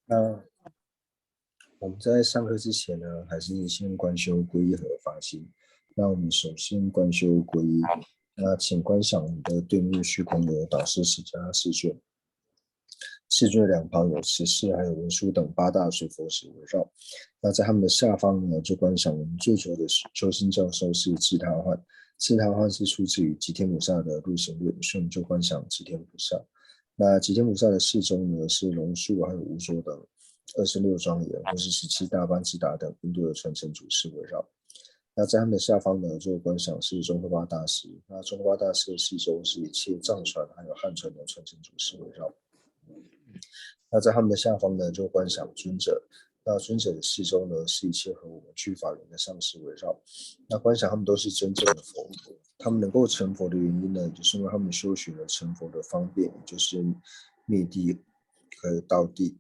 那我们在上课之前呢，还是先观修皈依和发心。那我们首先观修皈依，那请观想我们的对面虚空有导师释迦世尊，世尊两旁有持世还有文殊等八大水佛使围绕。那在他们的下方呢，就观想我们最久的修心教授是智他幻，智他幻是出自于吉天菩萨的入行论，所以我们就观想吉天菩萨。那吉天菩萨的四周呢，是龙树还有无所等26庄严，或是17大班智达等印度的传承祖师围绕。那在他们的下方呢，就观想是宗喀巴大师。那宗喀巴大师的四周是一切藏传还有汉传的传承祖师围绕。那在他们的下方呢，就观想尊者。那尊者的四周呢，是一切和我们具法缘的上师围绕。那观想他们都是真正的佛，他们能够成佛的原因呢，就是因为他们修学了成佛的方便，也就是灭地和道地。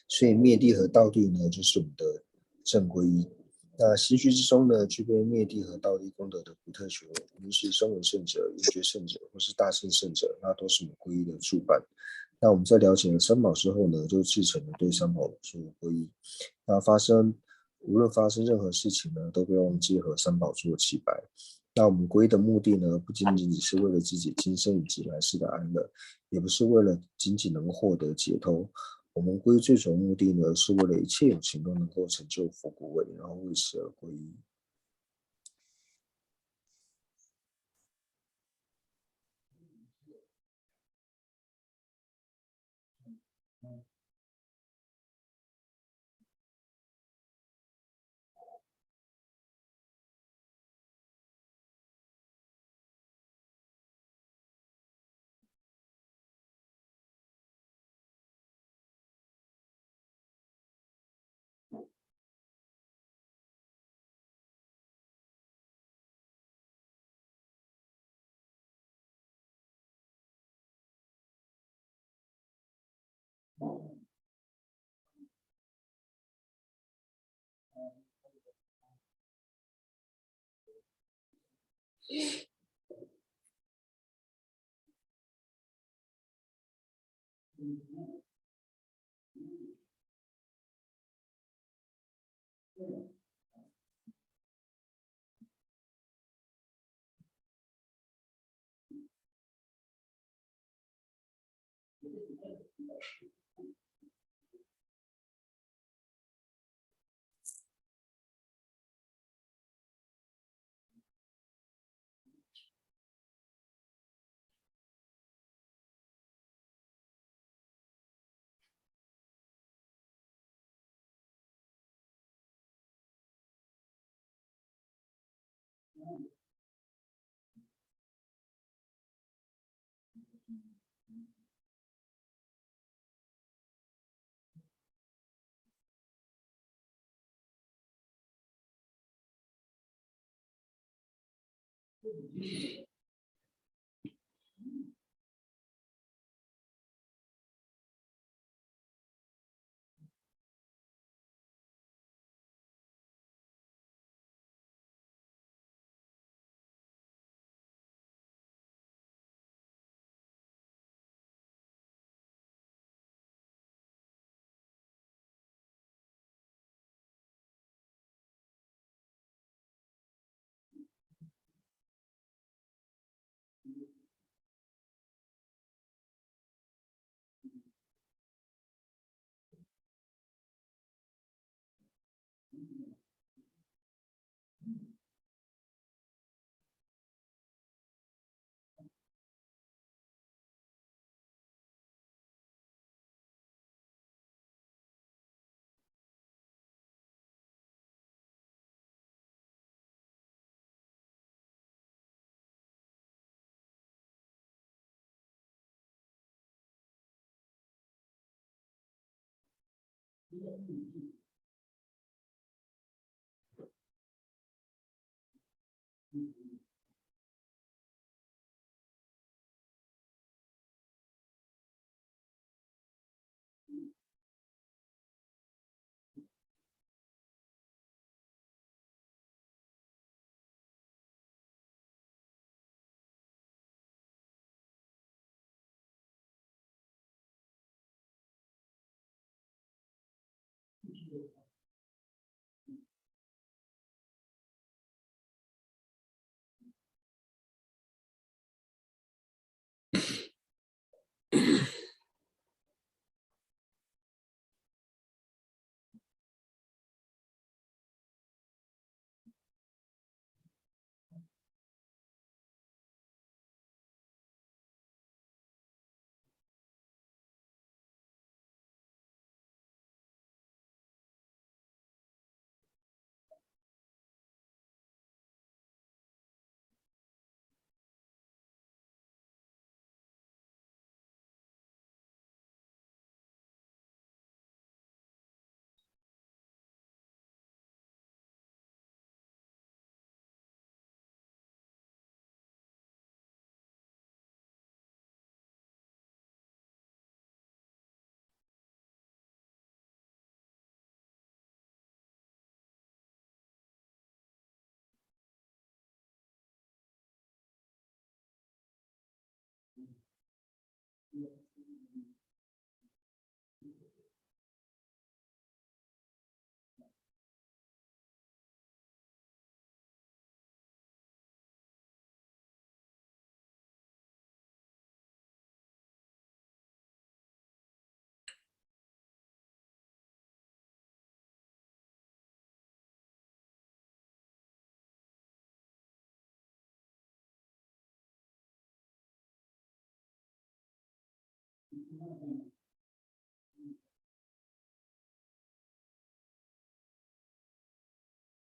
所以灭地和道地呢，就是我们的正皈依。那心虚之中呢，具备灭地和道地功德的不特学，无论是声闻圣者、缘觉圣者，或是大乘圣者，那都是我们皈依的助伴。那我们在了解了三宝之后呢，就自诚的对三宝做皈依。那无论发生任何事情呢，都不用结合三宝做祈白。那我们皈依的目的呢，不仅仅只是为了自己今生以及来世的安乐，也不是为了仅仅能获得解脱。我们皈依最终目的呢，是为了一切有情都能够成就佛果位，然后为此而皈依。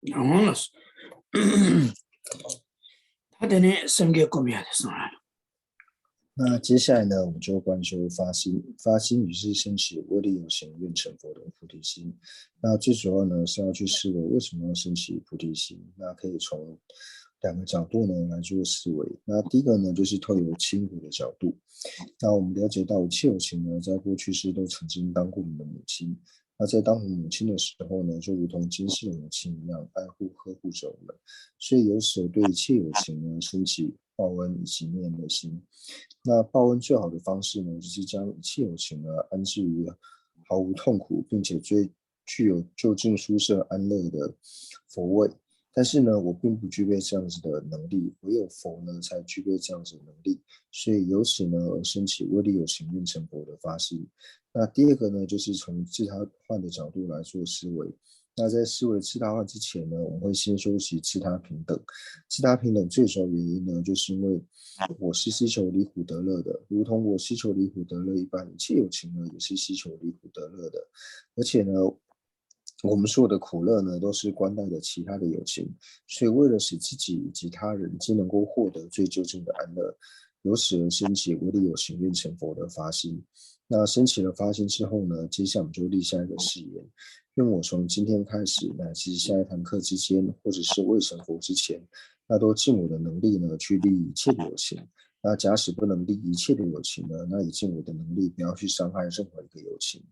Vamos.他的呢，升给国民的上来了。那接下来呢，我们就观修发心，发心于是升起威力有形愿成佛的菩提心。那最主要呢是要去思维为什么要升起菩提心。那可以从两个角度呢来做思维。那第一个呢就是透由亲骨的角度。那我们了解到一切有情呢，在过去世都曾经当过我们的母亲。那在当我们母亲的时候呢，就如同今世的母亲一样，爱护呵护着我们。所以由此对一切有情呢，升起报恩以及念的心。那报恩最好的方式呢，就是将一切有情呢安置于毫无痛苦，并且最具有就近殊胜安乐的佛位。但是呢，我并不具备这样子的能力，唯有佛呢才具备这样子的能力。所以由此呢而升起威力有情愿成佛的发心。那第二个呢，就是从自他换的角度来做思维。那在思维自他化之前呢，我们会先修习自他平等。自他平等最主要原因呢，就是因为我是希求离苦得乐的，如同我希求离苦得乐一般，一切有情呢也是希求离苦得乐的。而且呢，我们所有的苦乐呢，都是关带着其他的有情，所以为了使自己以及他人皆能够获得最究竟的安乐，由此而升起唯利有情愿成佛的发心。那升起了发心之后呢，接下来我们就立下一个誓言，愿我从今天开始，乃至下一堂课之间，或者是未成佛之前，那都尽我的能力呢，去利益一切的有情。那假使不能利益一切的有情呢，那以尽我的能力，不要去伤害任何一个有情。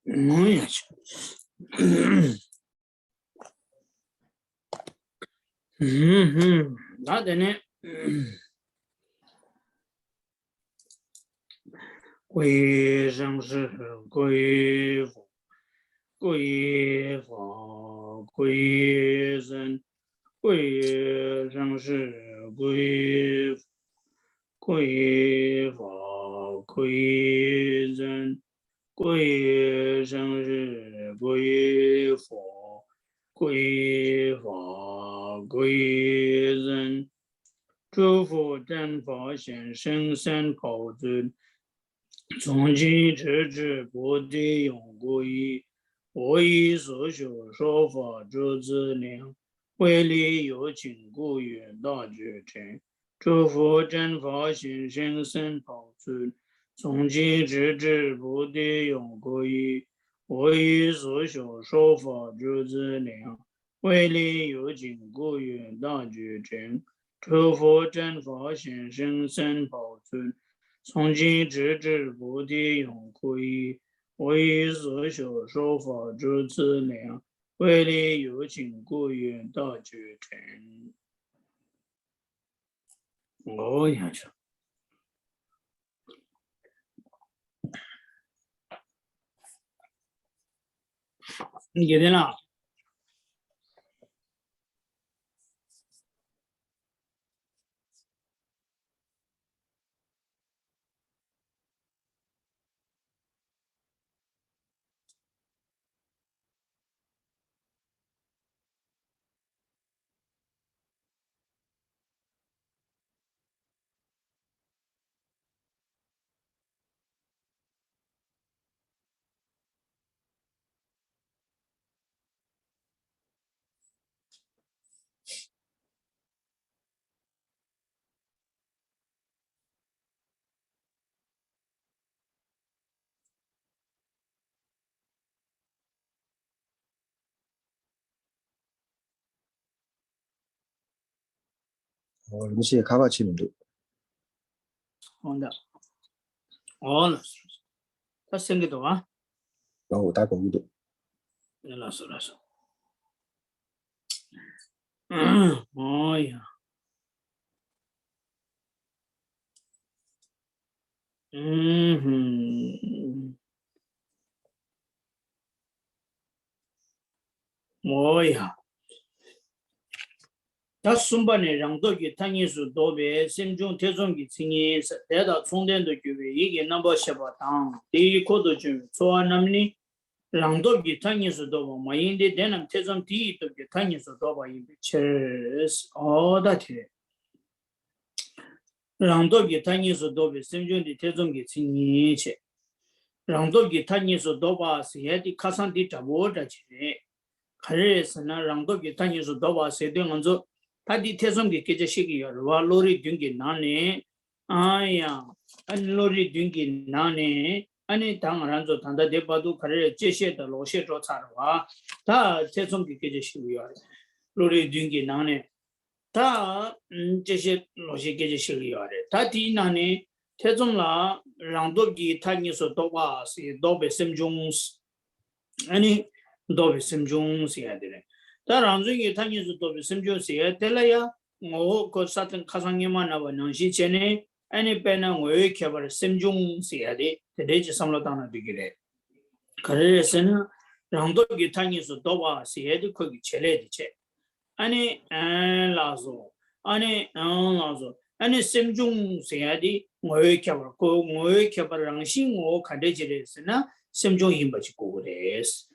뭐야지. 나대네. 归生是归佛，归法归真，归生是归佛，归法归真，归生是归佛，归法归真。诸佛正法显生三宝尊。从今直至不地永故一，我以所修说法诸资粮，为利有情故远大觉成。诸佛真法显生三宝尊，从今直至不地永故一，我以所修说法诸资粮，为利有情故远大觉成。诸佛真法显生三宝尊。从今直至不地永故一，我以所修说法诸资粮，为利有情故远大觉成。我下去。你给定了？음식에 가바치는데. 好的。哦，他生给多啊？然后我打狗一顿。老师。哎呀。哎呀。다 순반에 랑도기 탄이수 도베 심중 태종기 칭이 대다 총된도 규베 이게 넘버 셔바당 이 코드 좀 소환함니 랑도기 탄이수 도바 마인데 대남 태종 디도 탄이수 도바 이 체스 어다티 랑도기 탄이수 도베 심중디 태종기 칭이체 랑도기 탄이수 도바 세디 카산디 잡오다체 카레스나 랑도기 탄이수 도바 세드 먼저 다디 태성기 계제식이요. 로리 둥기 나네. 아야. 아니 로리 둥기 나네. 아니 당한조 단다 대바도 가래 제시에다 로시조 차르와. 다 태성기 계제식이요. 로리 둥기 나네. 다 제시 로시 계제식이요. 다디 나네. 태종라 랑도기 타니서 도바 시 도베 심중 아니 도베 심중 시야 되네. 다랑중이 타니서 도베 심중 시야 될라야 뭐 거사든 가상에만 나와 능시 전에 아니 배는 왜 개발 심중 시야 돼. 대대지 삼로다나 되기래. 그래서는 랑도기 타니서 도바 시야도 거기 제래지체. 아니 라소 아니 라소 아니 심중 세야디 뭐에 개발 고 뭐에 개발랑 신고 가데지레스나 심중 힘받지 고그레스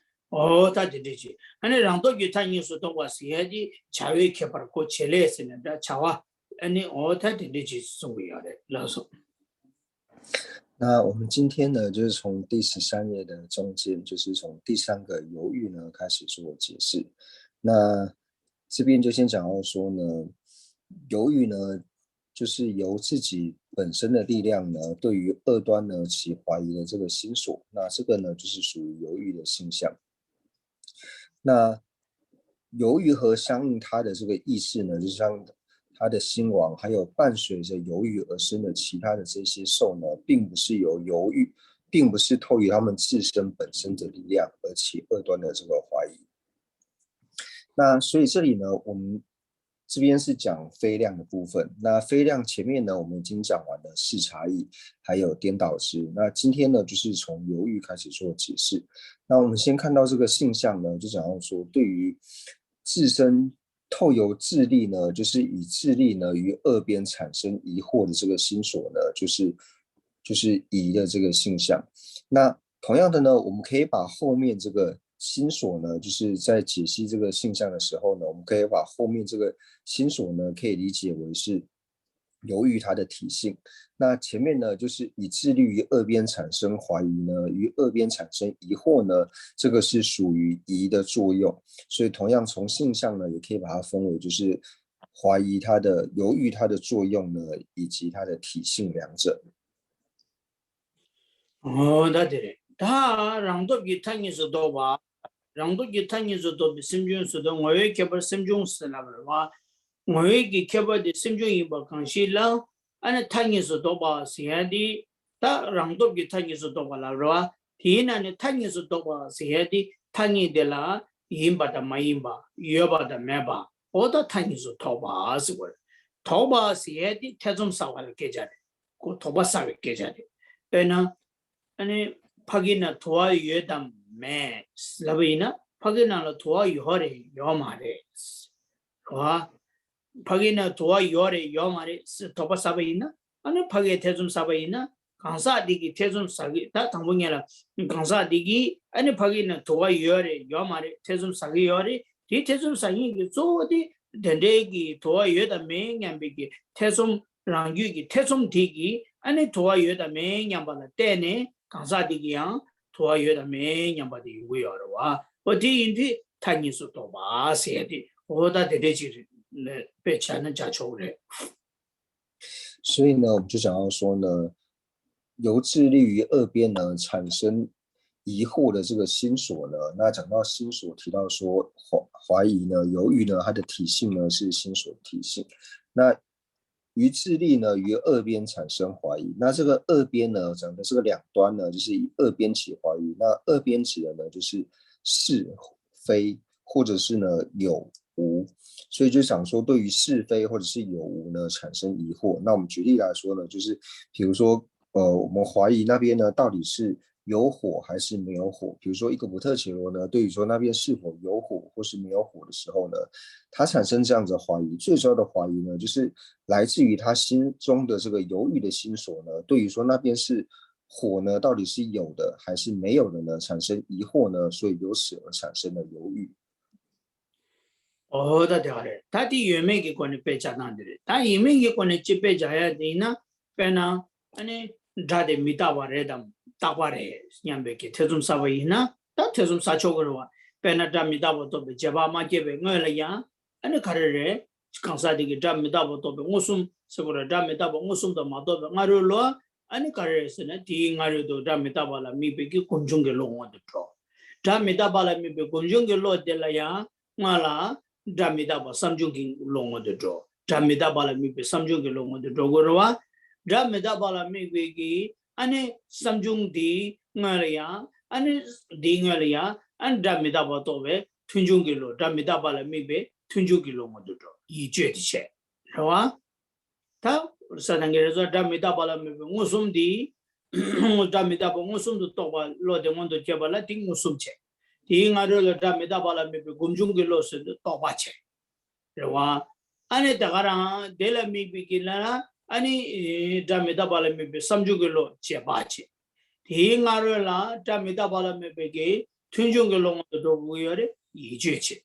다 되지 아니 랑도 기타니서 도와 세야디 자외 개발 고 첼레스는 다 자와 아니 다 되지 소리야래 라소 那我们今天呢，就是从第13页的中间，就是从第3个犹豫呢开始做解释。那这边就先讲到说呢，犹豫呢，就是由自己本身的力量呢，对于恶端呢起怀疑的这个心所，那这个呢就是属于犹豫的现象。那犹豫和相应它的这个意识呢，就像它的心王，还有伴随着犹豫而生的其他的这些受呢，并不是由犹豫并不是透于他们自身本身的力量而起恶端的这个怀疑。那所以这里呢，我们这边是讲非量的部分。那非量前面呢，我们已经讲完了视差异，还有颠倒之。那今天呢，就是从犹豫开始做解释。那我们先看到这个性相呢，就讲到说，对于自身透由智力呢，就是以智力呢于二边产生疑惑的这个心所呢，就是疑的这个性相。那同样的呢，我们可以把后面这个心所呢，就是在解析这个性相的时候呢，我们可以把后面这个心所呢，可以理解为是由于它的体性。那前面呢，就是以智力于二边产生怀疑呢，于二边产生疑惑呢，这个是属于疑的作用。所以同样从性相呢，也可以把它分为就是怀疑它的、犹豫它的作用呢，以及它的体性两者。다 되래. 다 랑도 기타니서도 봐. 랑도 기타니서도 심중서도 뭐에 개발 심중스나 봐. 뭐에 개발 심중이 봐 강실라 아니 타니서도 봐. 시야디 다 랑도 기타니서도 봐라 봐. 디나네 타니서도 봐. 시야디 타니들라 임바다 마임바 여바다 매바 오다 타니서도 봐. 스고. 토바 시야디 태좀 사와를 깨자래. 고 토바 사를 깨자래. 에나 아니 파기나 도와 유에담 매 슬라베이나 파기나로 도와 유허레 요마레 와 파기나 도와 유허레 요마레 도바 사베이나 아니 파기 태좀 사베이나 강사디기 태좀 사기 다 당분이라 강사디기 아니 파기나 도와 유허레 요마레 태좀 사기 요레 디 태좀 사기 조디 덴데기 도와 유에담 매 냠비기 태좀 랑유기 태좀 디기 아니 도와 유에담 매 냠바나 때네 강사디기야 도와요다 매냐바디 위어와 어디인지 타니스 또 마세디 오다 데데지 배치하는 자초래 所以呢，我们就讲到说呢，由智力于二边呢产生疑惑的这个心所呢，那讲到心所提到说怀疑呢、犹豫呢，它的体性呢是心所的体性。那于智力呢，于二边产生怀疑。那这个二边呢，讲的这个两端呢，就是以二边起怀疑。那二边指的呢，就是是非，或者是呢有无。所以就想说，对于是非或者是有无呢，产生疑惑。那我们举例来说呢，就是比如说，我们怀疑那边呢，到底是有火还是没有火？比如说一个普特伽罗呢，对于说那边是否有火或是没有火的时候呢，他产生这样子的怀疑，最主要的怀疑呢，就是来自于他心中的这个犹豫的心所呢，对于说那边是火呢，到底是有的还是没有的呢，产生疑惑呢，所以由此而产生了犹豫。오다 되어래 다디 유메기 권에 배자나들이 다 유메기 권에 집에 자야 되나 빼나 아니 다데 미다바레담 따바레 냠베게 태좀 사바이나 다 태좀 사초거와 빼나 다 미다보도 제바마 제베 ng어려야 아니 가르레 강사디게 다 미다보도 무슨 서버라 다 미다보 무슨도 마도 nga르로 아니 가르레스네 디 nga르도 다 미다발라 미베기 군중게 롱어도 다 미다발라 미베 군중게 로델라야 ngala Dramidaba Samjungi Longo the draw. Dramidabala Mipe Samjungi Longo the Drogorwa. Dramidabala Mipegi, Ane Samjung di Ngaria, Ane Dingaria, and Dramidaba Tove, Tunjungilo, Dramidabala Mipe, Tunjugi Longo the draw. Ye jetiche. Rawa? Ta Sanangera Dramidabala Mipe Musum di Dramidaba Musum to Toba, Lord the Mondo Jabala, Ting Musumche. 이가를 담에다 발라메 공중길로서 또바체 그와 안에 다가라 델라미비길라 아니 담에다 발라메 삼중길로 제바체 이가를라 담에다 발라메베게 튼중길로도 부여래 이죄체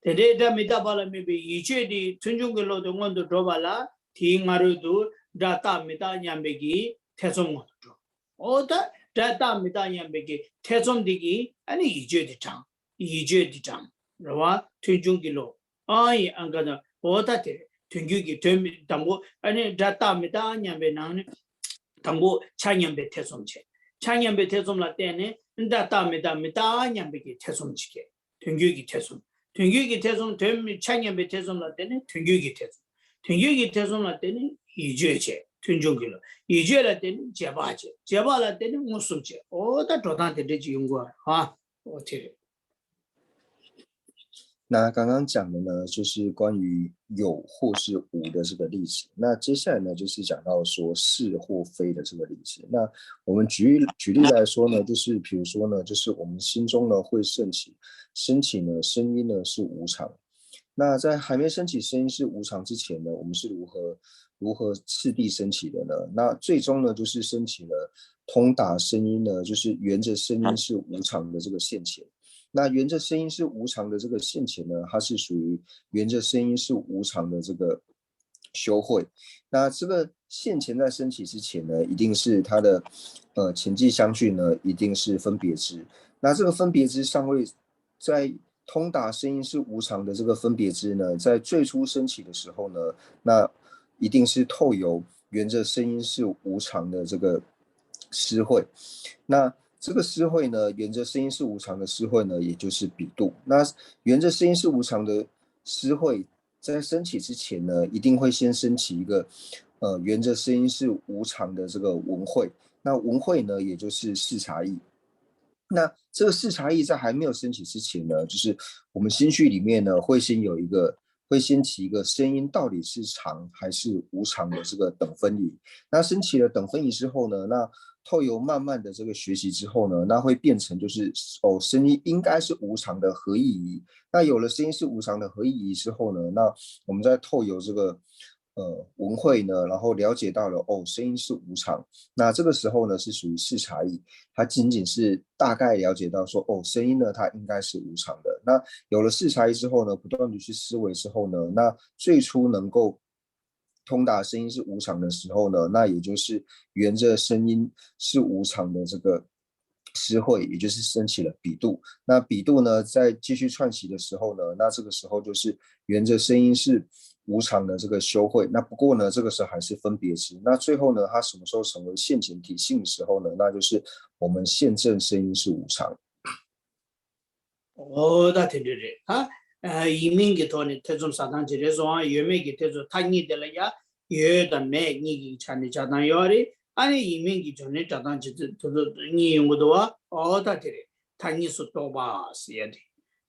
데데 담에다 발라메베 이죄디 튼중길로도 원도 도발라 이가르도 다타메다 냠베기 태송도 오다 다다 미다냐베게 태좀디기 아니 이제디장 라와 튼중길로 아이 안가다 오다테 튼규기 됨 담고 아니 다다 미다냐베 나네 담고 창년베 태좀체 창년베 태좀라 때네 다다 미다냐베게 태좀치게 튼규기 태좀 됨 창년베 태좀라 때네 튼규기 태좀라 때네 이제체 튼종길로 이제라 때는 제바지 제바라 때는 무슨지 어다 도단데 되지 용거 아 어떻게那刚刚讲的呢，就是关于有或是无的这个例子。那接下来呢，就是讲到说是或非的这个例子。那我们举例来说呢，就是比如说呢，就是我们心中呢会升起呢声音呢是无常。那在还没升起声音是无常之前呢，我们是如何次第升起的呢？那最终呢，就是升起了通达声音呢，就是沿着声音是无常的这个线前。那沿着声音是无常的这个线前呢，它是属于沿着声音是无常的这个修会。那这个线前在升起之前呢，一定是它的前继相续呢，一定是分别支。那这个分别支尚未在通达声音是无常的这个分别支呢，在最初升起的时候呢，那一定是透由沿着声音是无常的这个施会。那这个施会呢，沿着声音是无常的施会呢，也就是比度。那沿着声音是无常的施会，在升起之前呢，一定会先升起一个沿着声音是无常的这个文会。那文会呢，也就是视察意。那这个视察意在还没有升起之前呢，就是我们心绪里面呢，会先起一个声音到底是常还是无常的这个等分仪。那升起了等分仪之后呢，那透由慢慢的这个学习之后呢，那会变成就是声音应该是无常的合意仪。那有了声音是无常的合意仪之后呢，那我们再透由这个文会呢，然后了解到了声音是无常。那这个时候呢是属于视察意，它仅仅是大概了解到说声音呢它应该是无常的。那有了视察意之后呢，不断的去思维之后呢，那最初能够通达声音是无常的时候呢，那也就是沿着声音是无常的这个施会，也就是升起了比度。那比度呢，在继续串起的时候呢，那这个时候就是沿着声音是无常的这个修会。那不过呢，这个时候还是分别支。那最后呢，它什么时候成为现前体性的时候呢？那就是我们现证声音是无常。다 되리래 이민기 돈이 태좀 사단 지레서 유명기 태조 타니 될야 예다 매니기 찬이 자단 요리 아니 이민기 전에 자단 지도 니 용도와 다 되리 타니 수도바 시야데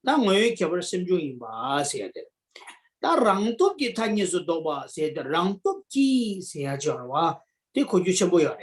나 뭐에 개발 심중이 봐 시야데 다 랑톱기 타니 수도바 시야데 랑톱기 시야죠와 데 고주셔 보여래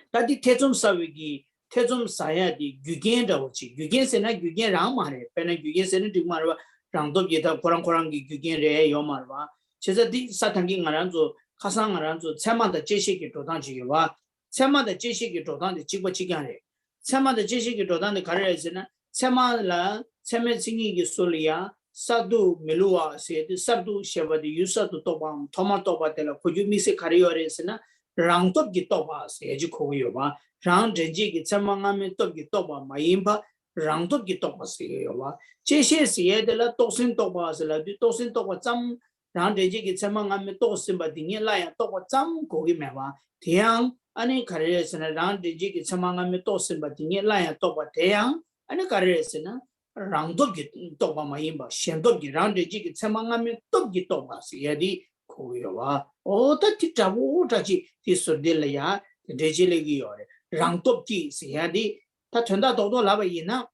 다디 태좀 사위기 태좀 사야디 규겐다고 치 규겐세나 규겐 랑마레 페나 규겐세는 디마르바 랑도 예다 코랑코랑기 규겐레 요마르바 제자디 사탄기 마란조 카상마란조 체마다 제시기 도단지와 체마다 제시기 도단데 찍버치간레 체마다 제시기 도단데 가르에스나 체마라 체메싱이기 솔리아 사두 멜루아 세디 사두 셰바디 유사도 토밤 토마토바텔라 코주미세 가리오레스나 랑톱기 토바스 에지 코요바 랑 렌지기 참망하면 또기 또봐 마임바 랑톱기 또바스요와 제시시에들라 또신 또바스라 또신 또바 참 렌지기 참망하면 또신바 딩이라야 또바 참 고기매와 대양 아니 가르에서는 랑 렌지기 참망하면 또신바 딩이라야 또바 대양 아니 가르에서는 랑톱기 또바 마임바 셴톱기 랑 렌지기 참망하면 또기 또바스 예디 고요와 어떻게 잡고 다시 디소딜이야 데지레기요래 랑톱기 시야디 다 전다 도도 라바이나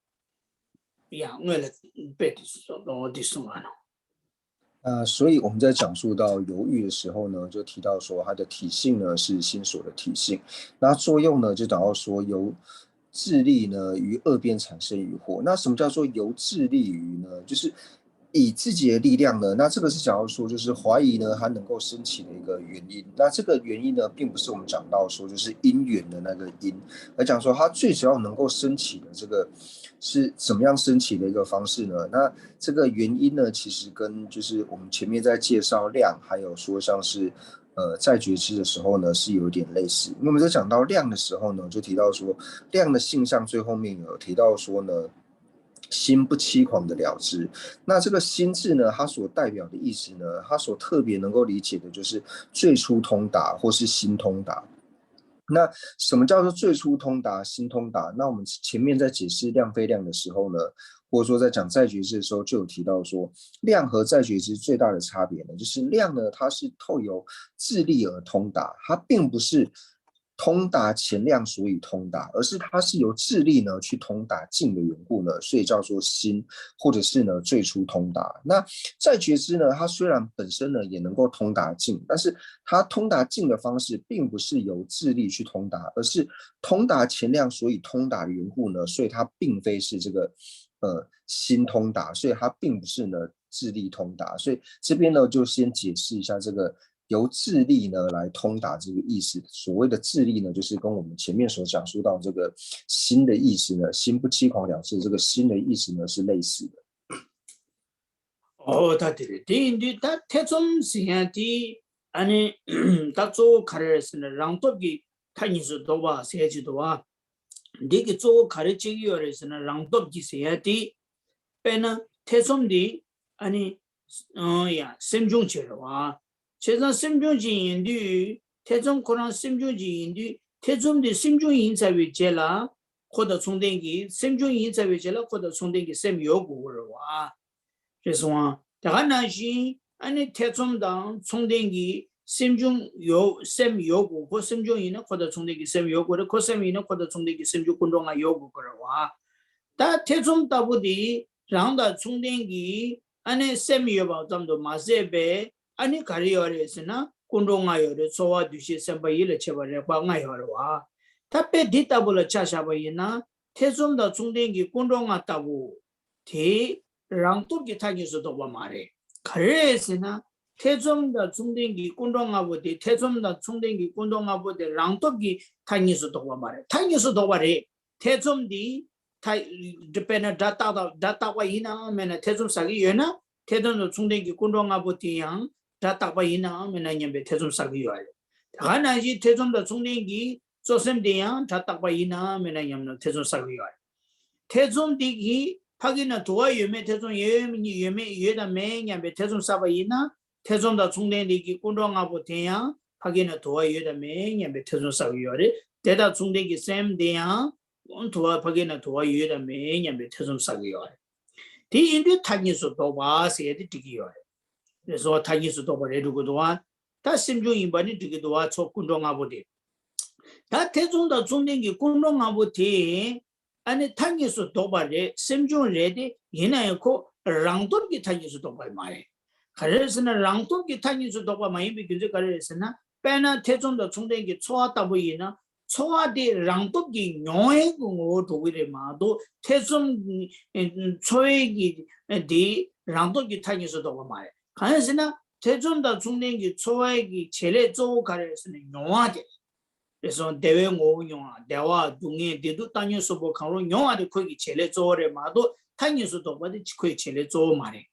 양을 베티서 어디서만所以我们在讲述到犹豫的时候呢，就提到说它的体性呢是心所的体性，那作用呢就讲到说由智力呢于二边产生疑惑。那什么叫做由智力于呢？就是以自己的力量呢，那这个是讲到说，就是怀疑呢，它能够升起的一个原因。那这个原因呢，并不是我们讲到说就是因缘的那个因，而讲说它最主要能够升起的这个是怎么样升起的一个方式呢？那这个原因呢，其实跟就是我们前面在介绍量，还有说像是在觉知的时候呢，是有点类似。那么在讲到量的时候呢，就提到说量的性相最后面有提到说呢。心不欺狂的了知，那这个心字呢，它所代表的意思呢，它所特别能够理解的就是最初通达或是心通达。那什么叫做最初通达、心通达？那我们前面在解释量非量的时候呢，或者说在讲在觉知的时候，就有提到说，量和在觉知最大的差别呢，就是量呢，它是透由智力而通达，它并不是通达前量所以通达，而是它是由智力呢去通达静的缘故呢，所以叫做心，或者是呢最初通达。那在觉知呢，它虽然本身呢也能够通达静，但是它通达静的方式并不是由智力去通达，而是通达前量所以通达的缘故呢，所以它并非是这个心通达，所以它并不是呢智力通达。所以这边呢就先解释一下这个由智力呢来通达这个意思。所谓的智力呢，就是跟我们前面所讲述到这个心的意思呢，心不欺狂了事，这个心的意思呢是类似的。다 되네. 인디 다 태좀 시야디 아니 다조 카레스는 랑톱기 타니스 도바 세지도와 디기 조 카레치기어레스는 랑톱기 세야디 페나 태좀디 아니 야 심중체와 제가 심중지인디 태좀 코란 심중지인디 태좀디 심중인사위 제라 코더 총den기 심중인사위 제라 코더 총den기 셈요고와 그래서 다가나시 아니 태좀당 총den기 심중 셈 요구 그 심중이는 코더 총den기 셈 요구를 그 셈이는 코더 총den기 심중 군동아 요구 그러와 다 태좀 따부디 랑다 총den기 아니 셈 요바 좀도 마세베 아니 가리어레스나 군동아 요를 소와 두시 셈바이를 쳐버려 방아 요와 답배 디따불을 차샤바이나 태좀다 총den기 군동아 따부 대 랑톱기 타기서도 봐 말해. 그래서나 태좀다 중den기 군동아보디 태좀다 중den기 군동아보디 랑톱기 타기서도 봐 말해. 타기서도 말해. 태좀디 타 디페나 다타가 이나 메나 태좀 사기 여나 태좀도 중den기 군동아보디양 다타가 이나 메나 냠베 태좀 사기 여야. 하나지 태좀다 중den기 조sem디양 다타가 이나 메나 냠나 태좀 사기 여야. 태좀디기 하기는 도와 유매 태종 예미 예다 매냐 태종 사바이나 태종다 중den기 군동하고 대야 하기는 도와 유다 매냐 태종 사위요래 대다 중den기 샘대야 온 도와 하기는 도와 유다 매냐 태종 사위요래 디 인디 타니스 도와 세디 디기요래 그래서 타니스 도와 레두고도와 다 심중이 많이 디기도와 초 군동하고 다 태종다 중den기 군동하고 대 아니 타니스 도발에 심중 레디 이나요코 랑돈기 타니스 도발 말해. 그래서는 랑돈기 타니스 도발 많이 비교제 그래서나 빼나 태종도 총den기 초하다 보이나 초하디 랑돈기 뇽에고 도비레 마도 태종 초에기 디 랑돈기 타니스 도발 말해. 그래서나 태종도 총den기 초에기 제레 조 가래서는 뇽하게 그래서 대외 모용아 대화 중에 대도 땅에서 뭐 강로 영화도 거기 제일 좋아래 마도 땅에서도 뭐지 거기 제일 좋아 말해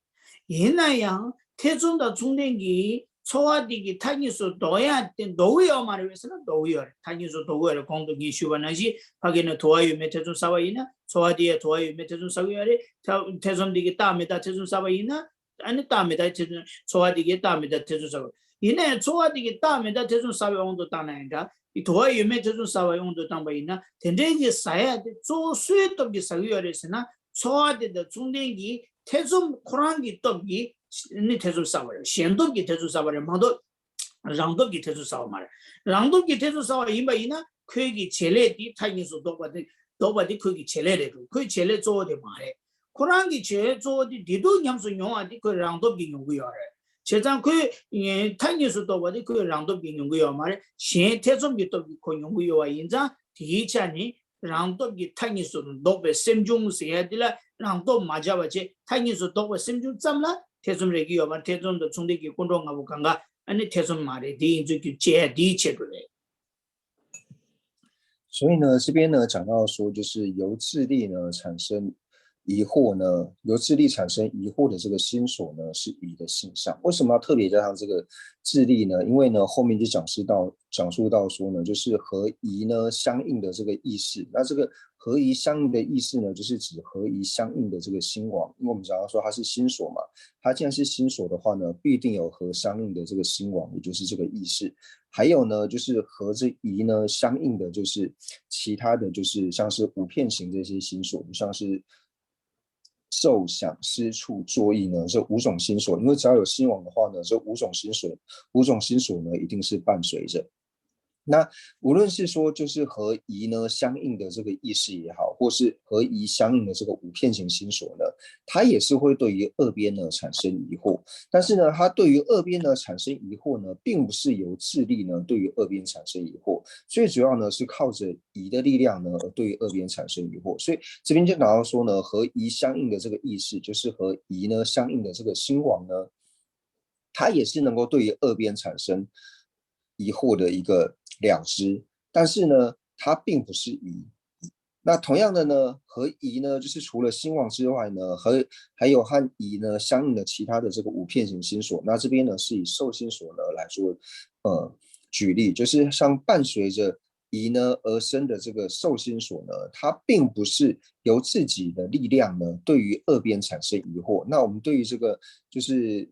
이나야 태종다 중den기 소화디기 땅에서 넣어야 돼 넣어야 말해서는 넣어야 땅에서 넣어야 공동이 쉬워나지 하기는 도와요 메태종 사와이나 소화디에 도와요 메태종 사와이래 태종디기 따메다 태종 사와이나 아니 따메다 태종 소화디기 따메다 태종 사와 이내 소화디기 따메다 태종 사와이 온도 따나인가 이 도와 유매 저준 사와 용도 담바이나 텐데기 사야 조 수에떡기 사위어레스나 소아데의 중den기 태좀 코랑기 떡기 니 태좀 사와요 현덕기 태좀 사와요 마도 랑덕기 태좀 사와 말 랑덕기 태좀 사와 임바이나 그기 제레디 타기서 도바디 그기 제레레도 그 제레 조데 말해 코랑기 제 조디 디도 냠수 용아디 그 랑덕기 용구여래 제장 그 타니스도 버디 그 랑도 비용고요 말 신태좀기 또 고용고요와 인자 디차니 랑도 기 타니스도 도베 셈중세야딜라 랑도 맞아버지 타니스도 도베 셈중 잠라 태좀레기요 말 태좀도 중대기 공동하고 간가 아니 태좀 말에 디인주기 제디체도래 所以呢，这边呢讲到说，就是由智力呢产生疑惑呢，由智力产生疑惑的这个心所呢，是疑的性相。为什么要特别加上这个智力呢？因为呢，后面就讲述到说呢，就是和疑呢相应的这个意识。那这个和疑相应的意识呢，就是指和疑相应的这个心王。因为我们讲到说它是心所嘛，它既然是心所的话呢，必定有和相应的这个心王，也就是这个意识。还有呢，就是和这疑呢相应的，就是其他的就是像是五片形这些心所，像是受想思处作意呢，这五种心所，因为只要有心王的话呢，这五种心所呢一定是伴随着。那无论是说就是和宜呢相应的这个意识也好，或是和宜相应的这个五片形心所呢，它也是会对于二边呢产生疑惑。但是呢，它对于二边呢产生疑惑呢，并不是由智力呢对于二边产生疑惑，最主要呢是靠着宜的力量呢而对于二边产生疑惑。所以这边就讲到说呢，和宜相应的这个意识，就是和宜呢相应的这个心王呢，它也是能够对于二边产生疑惑的一个了知，但是呢，它并不是疑。那同样的呢，和疑呢，就是除了心王之外呢，还有和疑呢相应的其他的这个五片形心所。那这边呢是以受心所呢来做举例，就是像伴随着疑呢而生的这个受心所呢，它并不是由自己的力量呢对于二边产生疑惑。那我们对于这个就是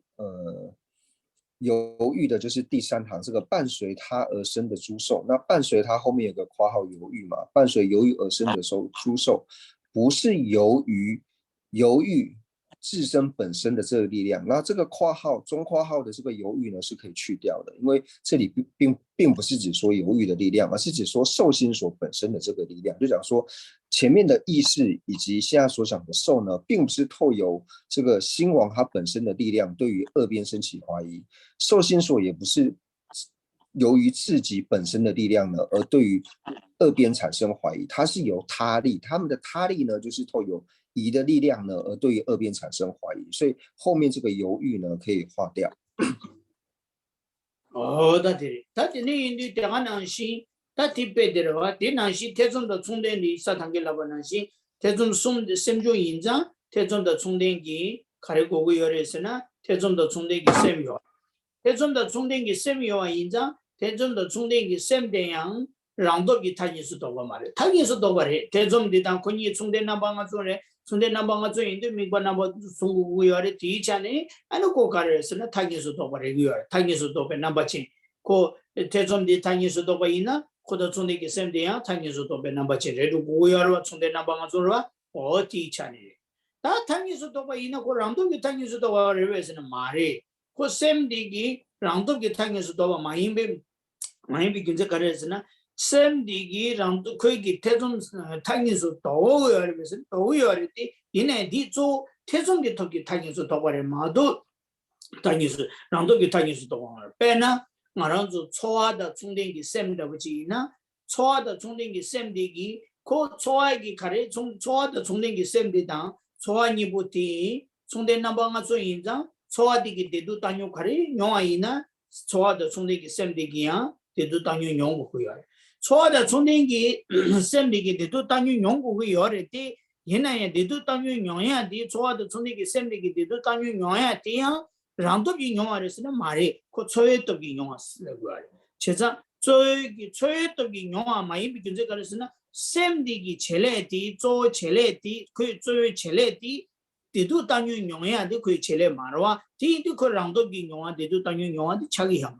犹豫的就是第三行这个伴随它而生的诸受，那伴随它后面有个括号犹豫嘛，伴随犹豫而生的诸受，不是由于犹豫自身本身的这个力量，那这个括号中括号的这个犹豫呢是可以去掉的，因为这里并不是指说犹豫的力量，而是指说受心所本身的这个力量，就讲说前面的意识以及现在所讲的受呢，并不是透由这个心王它本身的力量对于二边升起怀疑，受心所也不是由于自己本身的力量呢，而对于二边产生怀疑，它是由他力，他们的他力呢，就是透由疑的力量呢，而对于二边产生怀疑，所以后面这个犹豫呢，可以划掉。다들 대가난시 다티베데와 디난시 태존의 총대리 사탕길라바난시 태존 셈조 인자 태존의 총대기 가리고고 열에서나 태존의 총대기 셈요 태존의 총대기 셈요와 인자 태존의 총대기 셈대양 랑도기 타니스도 말해 타니스도 말해 태존디 당 권이 총대 남방아 소래 총대 남방아 소인데 미과 남바 송구고 열에 뒤잖아 아니 고가르에서나 타니스도 말해 열 타니스도 배 남바친 고 태존디 타니스도 바이나 고도 총대기 셈대양 타니스도 배 남바친 레도 고열와 총대 남방아 소라 어디 차네 다 타니스도 바이나 고 랑도기 타니스도 바르에서는 말해 고 셈디기 랑도기 타니스도 바 마임베 마임비 근제 가르에서나 셈디기 랑도 거기 태존 타니스 도어여면서 도어여리 이내 디조 태존기 토기 타니스 도버레 마도 타니스 랑도기 타니스 도어 빼나 말한조 초하다 중den기 셈다 버지나 초하다 중den기 셈디기 고 초하기 가래 초하다 중den기 셈디다 초하니부티 중된 남방아 소인자 초하디기 데도 타뇨 가래 용아이나 초하다 중den기 셈디기야 데도 타뇨 용고고요 초하다 총den기 셈디기 데도 땅유 용고고 열에티 얘나야 데도 땅유 용야디 초하다 총den기 셈디기 데도 땅유 용야티야 랑도기 용아레스는 말이 그 초회떡이 용아스라고 해. 제자 초회떡이 용아 많이 비견제 가르스는 셈디기 젤레디 조 젤레디 그 조회 젤레디 데도 땅유 용야디 그 젤레 말와 디도 그 랑도기 용아 데도 땅유 용아디 차기 형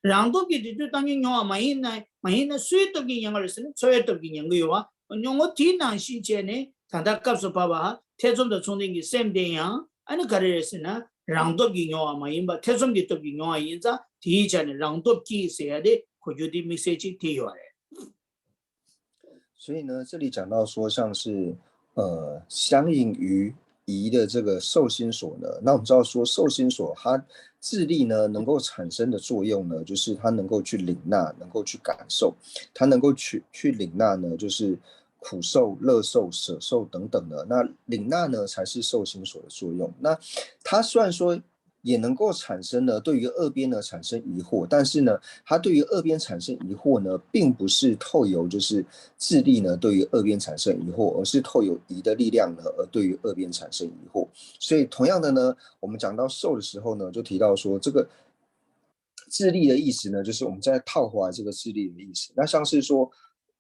랑도기 디도 땅유 용아 마이나 수에떡이 영어를 쓰는 소에떡이 영어와 영어 뒤난 신체네 단답값을 봐봐 태좀더 총den기 셈대야 아니 가르에서나 랑도기 영어 마인바 태좀기 떡이 영어 인자 뒤전에 랑도기 있어야 돼 고주디 메시지 뒤요래 所以呢，这里讲到说，像是相应于疑的这个受心所呢，那我们知道说受心所它智力呢能够产生的作用呢，就是它能够去领纳，能够去感受，它能够去领纳呢，就是苦受、乐受、舍受等等的。那领纳呢才是受心所的作用。那它虽然说也能够产生呢，对于二边呢产生疑惑，但是呢，它对于二边产生疑惑呢，并不是透由就是智力呢对于二边产生疑惑，而是透由疑的力量呢而对于二边产生疑惑。所以同样的呢，我们讲到受的时候呢，就提到说这个智力的意思呢，就是我们在套回来这个智力的意思。那像是说。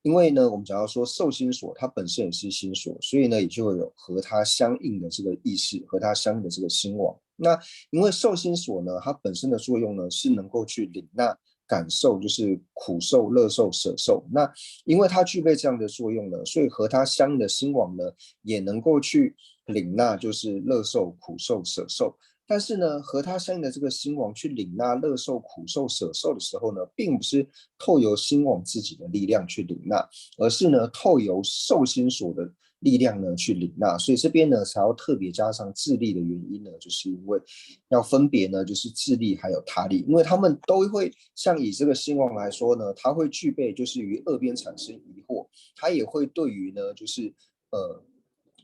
因为呢，我们讲到说受心所，它本身也是心所，所以呢，也就有和它相应的这个意识，和它相应的这个心王。那因为受心所呢，它本身的作用呢，是能够去领纳感受，就是苦受、乐受、舍受。那因为它具备这样的作用呢，所以和它相应的心王呢，也能够去领纳就是乐受、苦受、舍受。但是呢，和它相应的这个心王去领纳乐受、苦受、舍受的时候呢，并不是透由心王自己的力量去领纳，而是呢透由受心所的力量呢去领纳。所以这边呢才要特别加上自力的原因呢，就是因为要分别呢就是自力还有他力，因为他们都会像以这个心王来说呢，它会具备就是于二边产生疑惑，它也会对于呢就是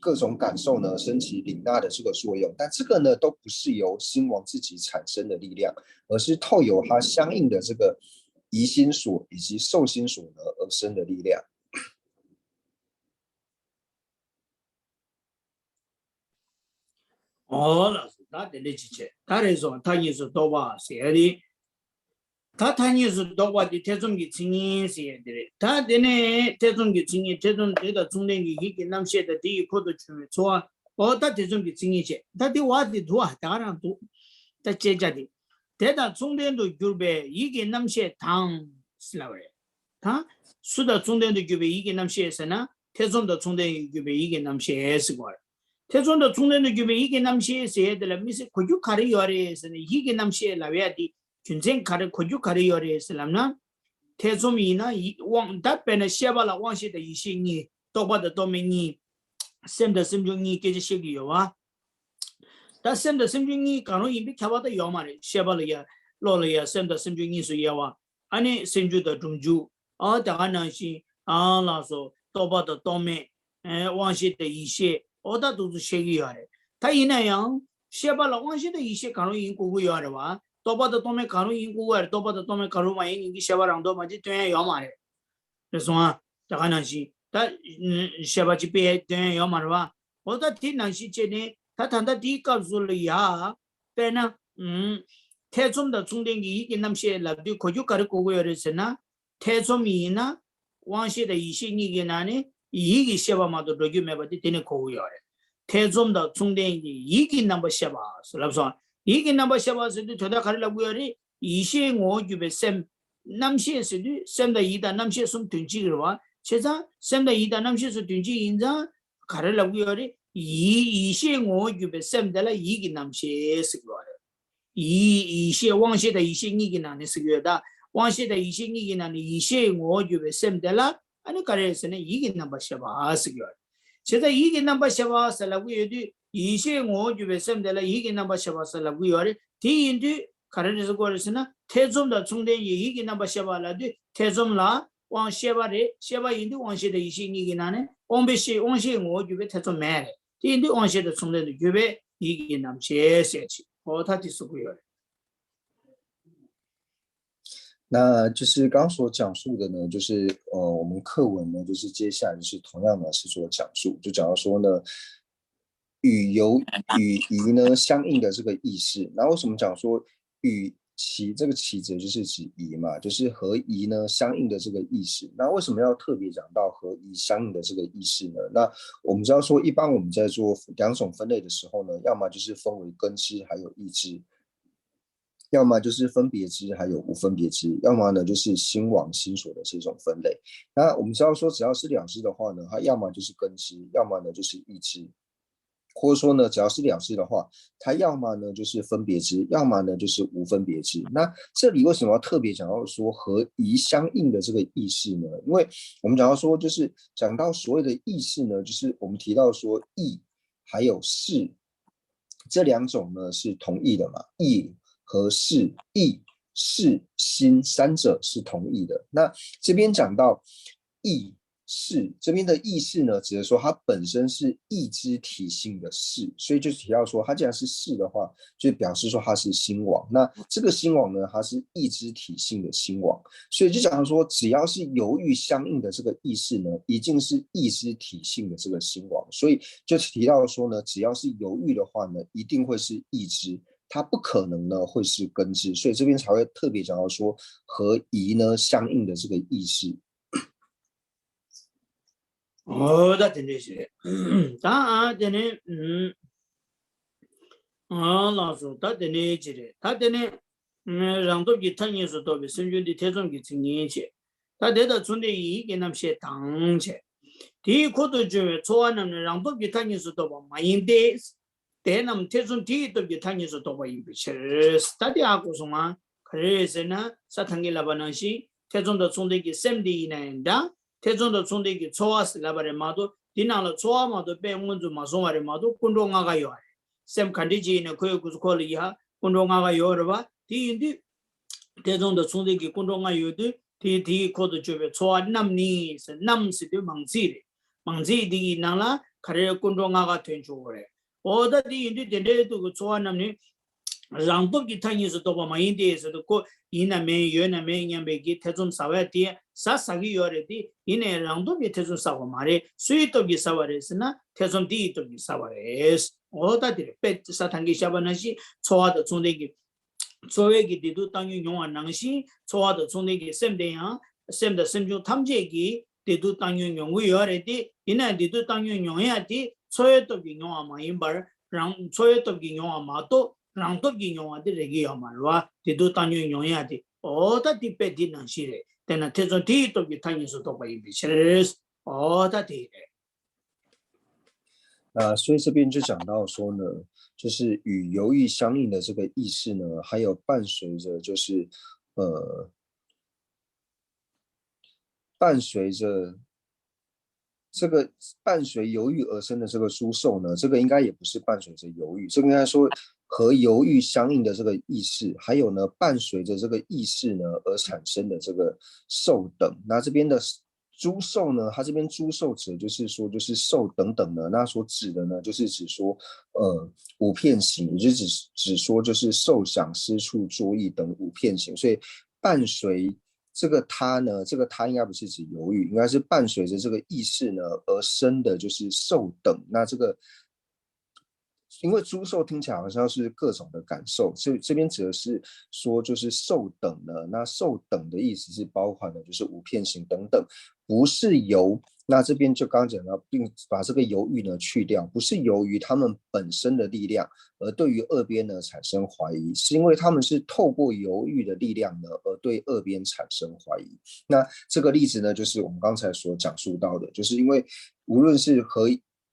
各种感受呢，升起领纳的这个作用，但这个呢，都不是由心王自己产生的力量，而是透由它相应的这个疑心所以及受心所呢而生的力量。了，他的那几节，他来说，他也是多把写的，他也是多把的这种的经验写的，他的呢这种的经验，这种的中间的一个那写的第一课的全错，他这种的经验写，他的话的多啊，当然多，他接着的，他中间的就被一个那写汤是了嘞，他说的中间的就被一个那写是呢，这种的中间就被一个那写是过来。태존도 중년의 규모 이게 남시에 세야들 미세 고주 가리 요래에서는 이게 남시에 라외디 균생 가리 고주 가리 요래에서는 태존이나 이왕 답변에 시아발라 왕시의 이신이 또바도 도면이 샘더 심중이 깨지시기요와 다 샘더 심중이 간호 임비 켜봐도 요마네 시아발이야 로리야 샘더 심중이 수야와 아니 심주도 중주 다가나시 라서 또바도 도면 왕시의 이시 오다 도도 शेगियारे ता इना yang Sheba लगवांशे तो इसे कानो इन को यारे वा तोबा तो में कानो इन को यारे तोबा तो में कानो मा इन की शेबा रंदो माजे तो या मारे रेसोआ तगानाशी ता शेबा चिपे तो या मारवा ओदा ती नाशी चेने ता थांदा दी काबजुल या पेना 태좀 더 중den기 이게 남시에 라디 고주 가르 고고 야레스나 태좀이나 왕시의 이신이게 나네 이기 쉐바마도 로기 메바디 되는 거고요래. 태좀더 중대인지 이기 넘버 쉐바. 그래서 이기 넘버 쉐바스도 저다 가려고요리 이시행 5급의 셈 남시에서도 셈다 이다 남시에 숨 든지기로와 제자 셈다 이다 남시에서 든지 인자 가려고요리 이시행 5급의 셈달라 이기 남시에서 그래. 이시에 왕시의 이시행이긴 안에 쓰고다. 왕시의 이시행이긴 안에 이시행 5급의 셈달라 아니 가래서는 이게 넘버 셔바스겨. 제가 이게 넘버 셔바스라고 해도 이시행 5급의 셈달라 이게 넘버 셔바스라고 해요. 뒤인도 가래서 거래서는 태좀더 중된 이게 넘버 셔바라도 태좀라 왕 셔바레 셔바인도 왕시의 이시행이긴 안에 온베시 왕시행 5급의 태좀 매래. 뒤인도 왕시의 중된 급의 이게 남시에세치. 다티 쓰고요. 那就是刚刚所讲述的呢，就是我们课文呢，就是接下来就是同样的是做讲述，就讲到说呢，与仪呢相应的这个意识。那为什么讲说与其这个其则就是指仪嘛，就是和仪呢相应的这个意识。那为什么要特别讲到和仪相应的这个意识呢？那我们知道说，一般我们在做两种分类的时候呢，要么就是分为根知还有意知。要么就是分别知，还有无分别知；要么呢就是心王心所的这种分类。那我们知道说，只要是两知的话呢，它要么就是根知，要么呢就是意知，或者说呢，只要是两知的话，它要么呢就是分别知，要么呢就是无分别知。那这里为什么要特别讲到说和仪相应的这个意识呢？因为我们讲到说，就是讲到所谓的意识呢，就是我们提到说意还有识这两种呢是同义的嘛，意和识，意、识、心三者是同义的。那这边讲到意识，这边的意识呢，指的说它本身是意知体性的识，所以就提到说，它既然是识的话，就表示说它是心王。那这个心王呢，它是意知体性的心王，所以就讲说，只要是犹豫相应的这个意识呢，一定是意知体性的这个心王。所以就提到说呢，只要是犹豫的话呢，一定会是意知。它不可能呢会是根知，所以这边才会特别讲到说和仪呢相应的这个意识。다 되네. 다 되네. 나서 다 되네 지래. 다 되네. 랑도 기타니서 도 비선준디 태종기 증인체. 다 되다 존대 이게 남시에 당체. 디 코도 주 초안은 랑도 비타니스 도바 마인데 대남 태준 디도 비타니스 도바 임비체 스타디하고 송아 그래서나 사탕기 라바나시 태준도 총대기 셈디이나인다 태준도 총대기 초아스 라바레 마도 디나로 초아마도 배문주 마송아레 마도 군동아가 요 셈 칸디지는 거의 구스콜이야 군동아가 요르바 디인디 대중도 총대기 군동아 요드 디 코도 주베 초아 남니 남시도 망지디 나라 가레 군동아가 된 주고래 어디 인디 데데도 그 초아 남니 랑도 기타니서 또 마인데에서도 고 이나메 요나메 냠베기 태좀 사와티 사사기 요레디 이네 랑도 비태좀 사와 말에 수이도 기사와레스나 태좀 디도 기사와레스 어다디 페 사탄기 샤바나시 초아도 총대기 소외기 디도 땅유 용한 낭시 초아도 총대기 셈데야 셈다 셈주 탐제기 디도 땅유 용위 요레디 이네 디도 땅유 용야디 소외도 용아 마인바 랑 소외도 용아 마도 랑도 기용한테 레기야 말와 디도 단유 용해야지 어다 디페디 난시래 때나 태전 디도 비타니스 도 바이 비체스 어다 디래所以这边就讲到说呢，就是与犹豫相应的这个意识呢，还有伴随着就是伴随着这个伴随犹豫而生的这个诸受呢，这个应该也不是伴随着犹豫，这个应该说和犹豫相应的这个意识，还有呢伴随着这个意识呢而产生的这个受等。那这边的诸受呢，它这边诸受指的就是说就是受等等呢，那所指的呢就是指说五片形，也就是指说就是受想思处作意等五片形，所以伴随这个他呢，这个他应该不是指犹豫，应该是伴随着这个意识呢而生的就是受等。那这个因为诸受听起来好像是各种的感受，所以这边指的是说就是受等呢，那受等的意思是包含的就是五片形等等，不是由那这边就刚刚讲到，并把这个犹豫呢去掉，不是由于他们本身的力量而对于二边呢产生怀疑，是因为他们是透过犹豫的力量呢而对二边产生怀疑。那这个例子呢，就是我们刚才所讲述到的，就是因为无论是和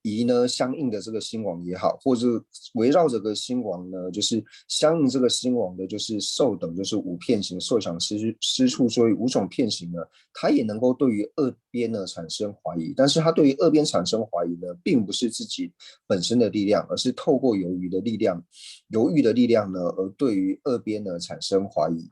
疑呢相应的这个心王也好，或者围绕这个心王呢，就是相应这个心王的，就是受等，就是五片形，受想思处作意五种片形呢，它也能够对于二边呢产生怀疑，但是它对于二边产生怀疑呢，并不是自己本身的力量，而是透过犹豫的力量呢，而对于二边呢产生怀疑。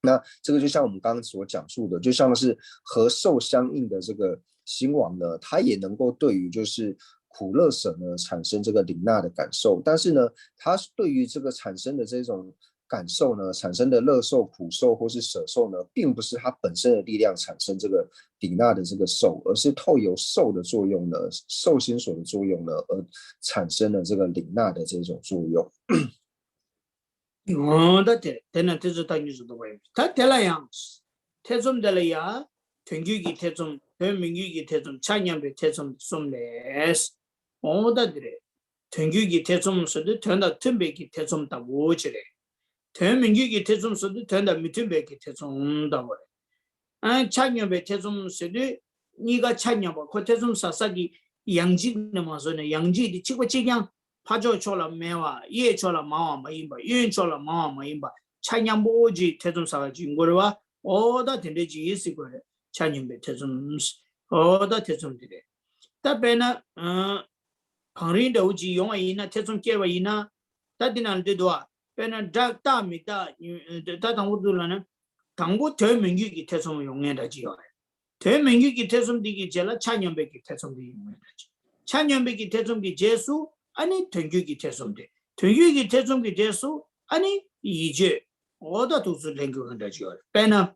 那这个就像我们刚刚所讲述的，就像是和受相应的这个心王呢，它也能够对于就是苦乐舍呢产生这个领纳的感受，但是呢，它对于这个产生的这种感受呢，产生的乐受、苦受或是舍受呢，并不是它本身的力量产生这个领纳的这个受，而是透由受的作用呢，受心所的作用呢，而产生了这个领纳的这种作用。だって때나 태조 단유서도 봐요. 다 될라양. 태좀 될라야. 등규기 태좀, 대민규기 태좀, 찬양배 태좀 좀레스. 어다들에. 등규기 태좀서도 된다 틈배기 태좀 다 뭐지래. 대민규기 태좀서도 된다 밑틈배기 태좀 다 뭐래. 아 찬양배 태좀서도 네가 찬양봐. 그 태좀 사사기 양지는 뭐서네. 양지디 치고 지냥 파조 초라 매와 예 초라 마와 마임바 예 초라 마와 마임바 찬양보지 태좀사가 진거와 어다 된대지 있을거래 찬양배 태좀 어다 태좀들에 답변은 강린데 오지 용아이나 태좀 깨와이나 다디난데도와 배는 다미다 다당우들라는 당고 대명규기 태좀 용해다지요 대명규기 태좀디기 제라 찬양배기 태좀디 용해다지 찬양배기 태좀기 제수 아니 등규기 태som대 등규기 태som기 제수 아니 이제 어다 도수 랭거한다지요 배나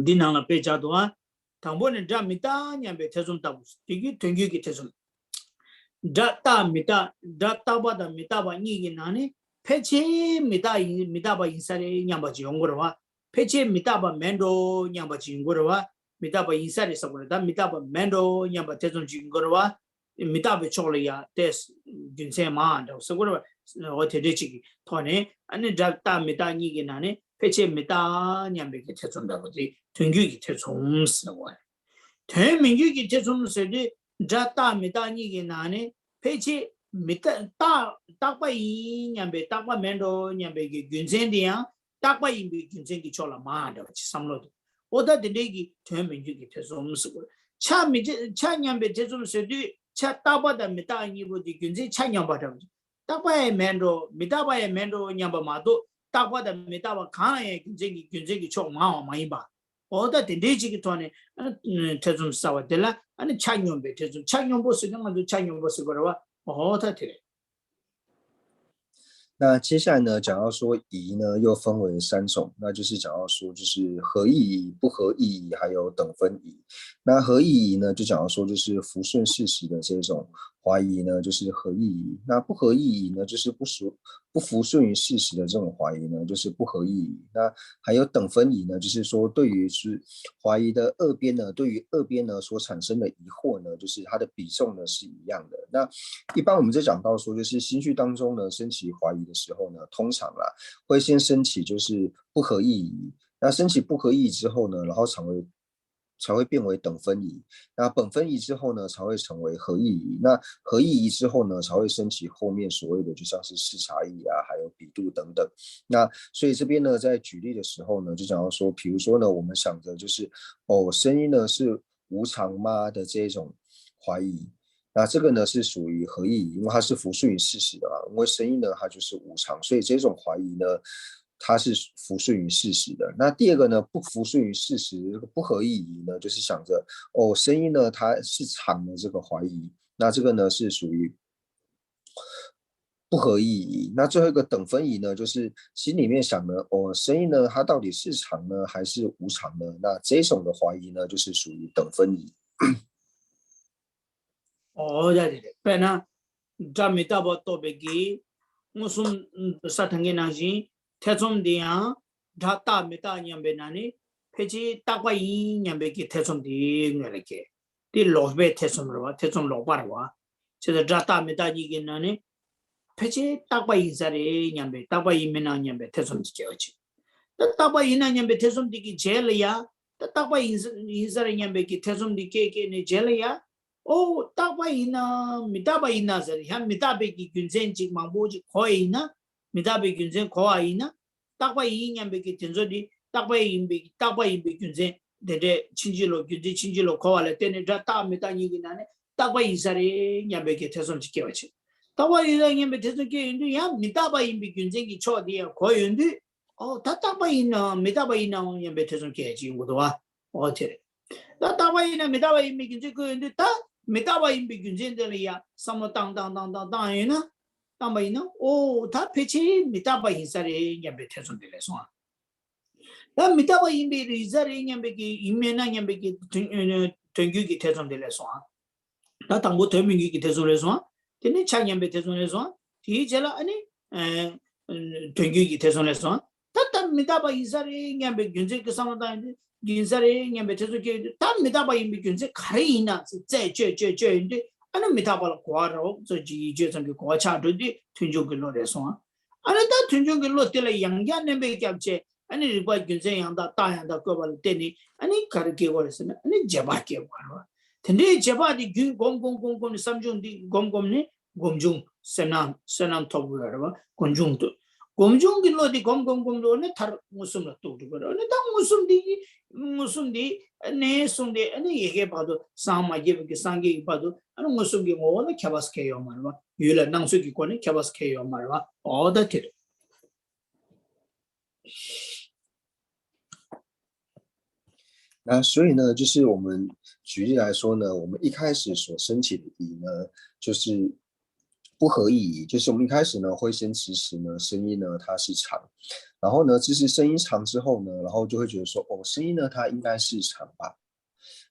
디나나 배자도아 당번에 다미다 냠배 태som다고 이게 등규기 태som 다타미다 다타바다 미타바 니기 나네 패치 미다바 인사리 냠바지 용거와 패치 미다바 멘도 냠바지 용거와 미다바 인사리 서고다 미다바 멘도 냠바 태som jin거와 미다베 초리야 테스 진세마도 서고로 어테데치기 토네 아니 잡다 미다니기 나네 페체 미다 냠베게 태존다고지 등규기 태존스와 대민주기 대중세대 자다 미다니기 나네 페치 미다 다 딱바이 냠베 딱바 멘도 냠베기 균센디야 딱바이 미 균센기 촐라 마다 삼로도 오다 데기 대민주기 대중세고 차 미제 차 냠베 대중세대 차 따바다 미다니보디 균세 차 냠바다 딱바의 멘도 미다바의 멘도 냠바마도 딱바다 미다바 가나의 균센기 촐 마와 많이 봐 오다 데지기 토네 태좀 싸워들라 아니 창용배 태좀 창용보 쓰는 것도 창용보 쓰거라 오다 되래 那接下来呢，讲到说仪呢，又分为3种，那就是讲到说就是合意仪、不合意仪，还有等分仪。那合意仪呢，就讲到说就是服顺事实的这种怀疑呢，就是合意仪。那不合意仪呢，就是不服顺于事实的这种怀疑呢，就是不合意仪。那还有等分仪呢，就是说对于是怀疑的二边呢，对于二边呢所产生的疑惑呢，就是它的比重呢是一样的。那一般我们在讲到说，就是心绪当中呢升起怀疑的时候呢，通常啦会先升起就是不合意仪。那升起不合意之后呢，然后才会变为等分仪，那等分仪之后呢，才会成为合意仪。那合意仪之后呢，才会升起后面所谓的就像是视察仪啊，还有比度等等。那所以这边呢，在举例的时候呢，就讲到说，比如说呢，我们想着就是声音呢是无常吗的这种怀疑。那这个呢是属于合意仪，因为它是服顺于事实的嘛，因为声音呢它就是无常，所以这种怀疑呢它是服顺于事实的。那第二个呢，不服顺于事实、不合意仪呢，就是想着声音呢它是常的这个怀疑，那这个呢是属于不合意仪。那最后一个等分仪呢，就是心里面想呢，声音呢它到底是常呢还是无常呢？那这种的怀疑呢，就是属于等分仪。오자리래 빼나 자미타보 또베기 무슨 사탕게 나지 태좀디야 다타 미타 냠베나니 페지 딱바이 냠베기 태좀디 이렇게 디 로베 태좀으로 태좀 로바르와 제가 다타 미타지게 나니 페지 딱바이 자리 냠베 딱바이 미나 냠베 태좀지 껴지 딱바이 나 냠베 태좀디기 제일이야 딱바이 인자리 냠베기 태좀디 케케네 제일이야 오 따바이나 미다바이나 저리 한 미다베기 균센직 망보지 거이나 미다베 균센 거아이나 따바이 냠베기 텐저디 따바이 균센 데데 친지로 균지 친지로 거알레 때네 다따 미다니기나네 따바이 자리 냠베기 태선 지켜야지 따바이 냠베 태선 게인도 야 미다바이 균센기 초디야 거인데 따바이나 미다바이나 냠베 태선 게지 뭐도와 어때 따바이나 미다바이 균지 거인데 따 미다바인 비균젠들이야 삼로 땅땅땅땅땅이나 땅바이나 다 패치 미다바인 사리 냠베 태선들에서 나 미다바인 비리 자리 냠베기 임메나 냠베기 등규기 태선들에서 나 당고 대민기기 태선에서 되네 차냠베 태선에서 뒤제라 아니 등규기 태선에서 따따 미다바인 사리 냠베 균제 그 삼로다인데 인사를 냠베 태선게 다 미다바인 비균제 가리나 제제제제인데 아니 미다발 고아로 저지 제선게 고아차도디 튼종글로래서 아니 다 튼종글로 때라 양간네베 겹제 아니 리바 균제 양다 따양다 거발 때니 아니 가르게 버렸으나 아니 제바게 버려 근데 제바디 균 공공공공 삼중디 공공니 공중 세남 토부여라 공중도 공중길로디 공공공로네 다 무슨로 또 그러고 아니 다 무슨디 네 손데 아니 얘기 봐도 사마제게 상게 봐도 아니 무슨게 뭐는 캬바스케요 말마 유라 낭수기 거네 캬바스케요 말마 어다티 那所以呢，就是我们举例来说呢，我们一开始所升起的仪呢，就是不合意仪，就是我们一开始呢会先支持呢声音呢它是长，然后呢支持声音长之后呢，然后就会觉得说声音呢它应该是长吧，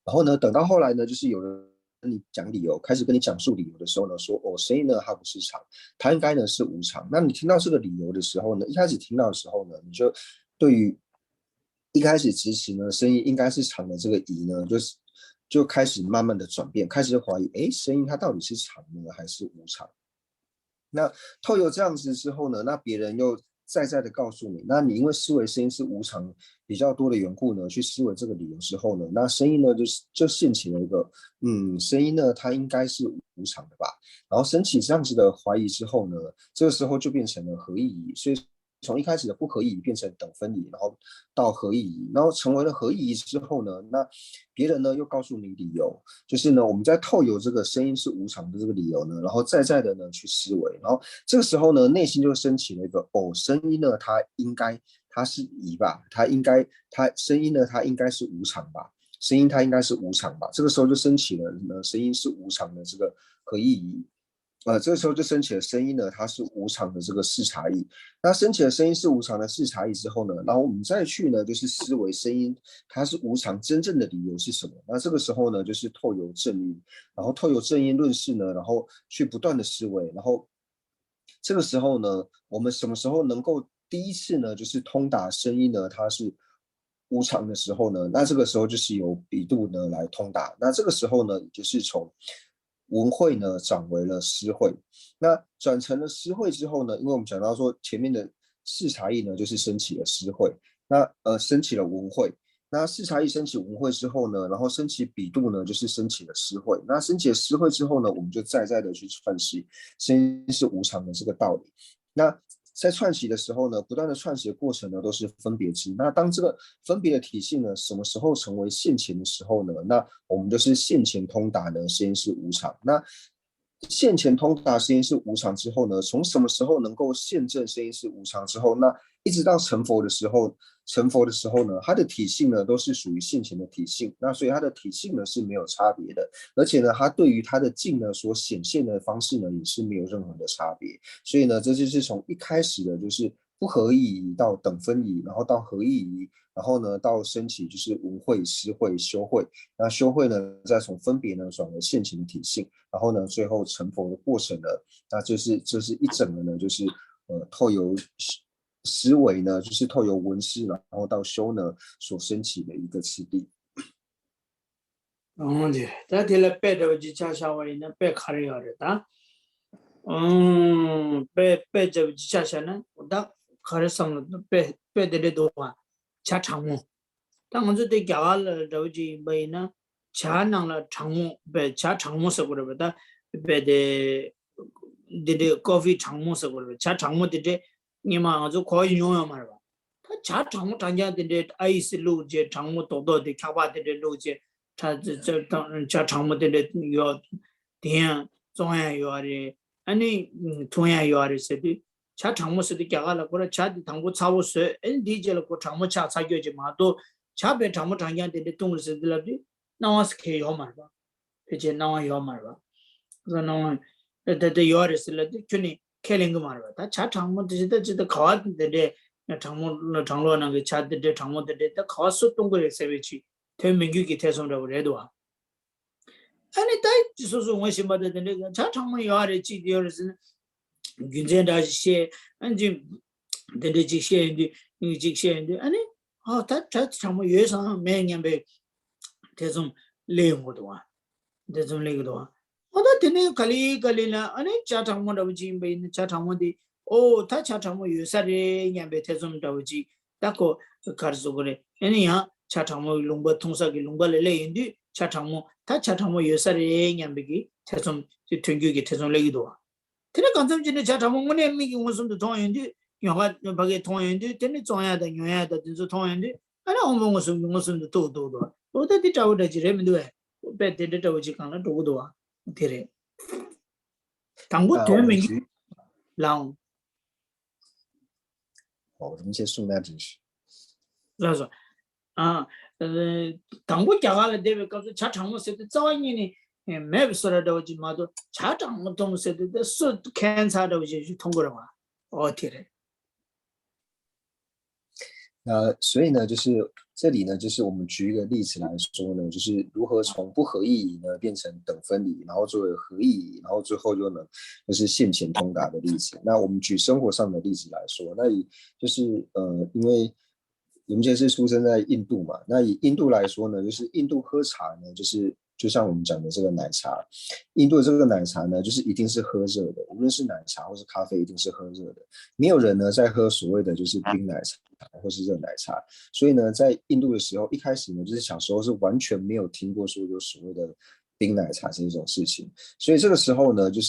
然后呢等到后来呢，就是有人跟你讲理由，开始跟你讲述理由的时候呢，说声音呢它不是长，它应该呢是无常。那你听到这个理由的时候呢，一开始听到的时候呢，你就对于一开始支持呢声音应该是长的这个仪呢，就开始慢慢的转变，开始怀疑，声音它到底是长呢还是无常？那透有这样子之后呢，那别人又在的告诉你，那你因为思维声音是无常比较多的缘故呢，去思维这个理由之后呢，那声音呢就现起了一个声音呢它应该是无常的吧，然后升起这样子的怀疑之后呢，这个时候就变成了合意义，所以从一开始的不合意义变成等分离，然后到合意义，然后成为了合意义之后呢，那别人呢又告诉你理由，就是呢我们在透由这个声音是无常的这个理由呢，然后在的呢去思维，然后这个时候呢内心就升起了一个声音呢它是疑吧，它声音呢它应该是无常吧，声音它应该是无常吧，这个时候就升起了呢声音是无常的这个合意义。这个时候就升起了声音呢，它是无常的这个视差异。那升起了声音是无常的视差异之后呢，然后我们再去呢，就是思维声音它是无常真正的理由是什么？那这个时候呢，就是透由正音，然后透由正音论事呢，然后去不断的思维，然后这个时候呢，我们什么时候能够第一次呢，就是通达声音呢，它是无常的时候呢，那这个时候就是由比度呢来通达。那这个时候呢，也就是从文慧呢转为了诗慧。那转成了诗慧之后呢，因为我们讲到说前面的视察意呢，就是升起了诗慧，那升起了文慧。那视察意升起文慧之后呢，然后升起比度呢，就是升起了诗慧。那升起了诗慧之后呢，我们就在的去串习声音是无常的这个道理。那在串习的时候呢，不断的串习的过程呢，都是分别知。那当这个分别的体系呢，什么时候成为现前的时候呢？那我们就是现前通达呢，实验是无常。那现前通达实验是无常之后呢，从什么时候能够现证实验是无常之后，那一直到成佛的时候，呢，它的体性呢都是属于现前的体性。那所以它的体性呢是没有差别的，而且呢，它对于它的境呢所显现的方式呢也是没有任何的差别。所以呢，这就是从一开始的就是不合意义到等分义，然后到合意义，然后呢到升起就是文慧、诗慧、修慧。那修慧呢再从分别呢转为现前的体性，然后呢最后成佛的过程呢，那就是一整个呢就是透由思维呢，就是透由文思，然后到修呢所升起的一个次第。对，他提了背着去加下位呢，背卡里要的哒。背着去加下呢，我da卡里上了背的多啊，加长木。当我这对家了着急背呢，加上了长木背加长木是过来的，背的coffee长木是过来的，加长木的你嘛就可以用嘛吧。他加长木长家的爱是路接长木多的卡巴的路接。他这当加长么的要点中央要的，安尼中央要的是的，加长么是的加了，过来加的汤锅炒不熟，理解了过长么加差就嘛都加别长么长样的东西的了的，那我是可以要嘛吧，而且那我要嘛吧，那我要的是了的，就你开两个嘛吧，他加长么这考的那长么那个加的长么的，他考试东过来社会去。대 민규기 대성라고 해도 아니 다 지소소 원시 받는 데 자창만 요아래 지디어스 균제다 시 안지 데데 지시인데 이 지시인데 아니 다 자창만 예상 매년배 대성 레용도 와 대성 레고도 와 어다 되네 칼리나 아니 자창만 더지 자창만디 다 자창만 요사래 냠배 대성 더지 딱고 가르소 그래 아니야 차창모 롱바 통사기 롱바를 레인디 차창모 다 차창모 여사리 냠비기 태좀 튕기기 태좀 레기도 테네 간tam진의 차창모 문에 미기 원숨도 통연디 영화 밖에 통연디 테네 좋아야다 요야다 진짜 통연디 아니 엄마 원숨도 또도도 어디 자우다 지레면도 배데데 자우지 간나 도도 테레 당고 我们 되면 举랑 我们先顺带知识。 그래서 아, 당고 자가를 대비 가서 차 장모세도 자원이니 맵서라도 오지 마도 차 장모 동세도 수 캔사도 오지 통고를 와. 어떻게 所以呢，就是这里呢，就是我们举一个例子来说呢，就是如何从不合意义呢变成等分离，然后作为合意义，然后最后就能就是现前通达的例子。那我们举生活上的例子来说，那以就是因为我们现在是出生在印度嘛，那以印度来说呢，就是印度喝茶呢，就是就像我们讲的这个奶茶，印度的这个奶茶呢，就是一定是喝热的，无论是奶茶或是咖啡，一定是喝热的，没有人呢在喝所谓的就是冰奶茶或是热奶茶。所以呢，在印度的时候，一开始呢，就是小时候是完全没有听过说有所谓的冰奶茶这种事情，所以这个时候呢，就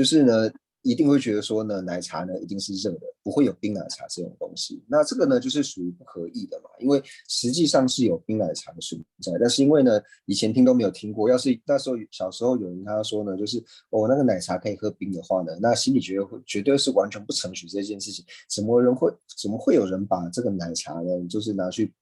是呢，一定会觉得说呢，奶茶呢一定是热的，不会有冰奶茶这种东西。那这个呢，就是属于不合意的嘛，因为实际上是有冰奶茶的存在，但是因为呢，以前听都没有听过，要是那时候小时候有人跟他说呢，就是那个奶茶可以喝冰的话呢，那心里绝对是完全不承许这件事情。怎么会有人把这个奶茶呢，就是拿去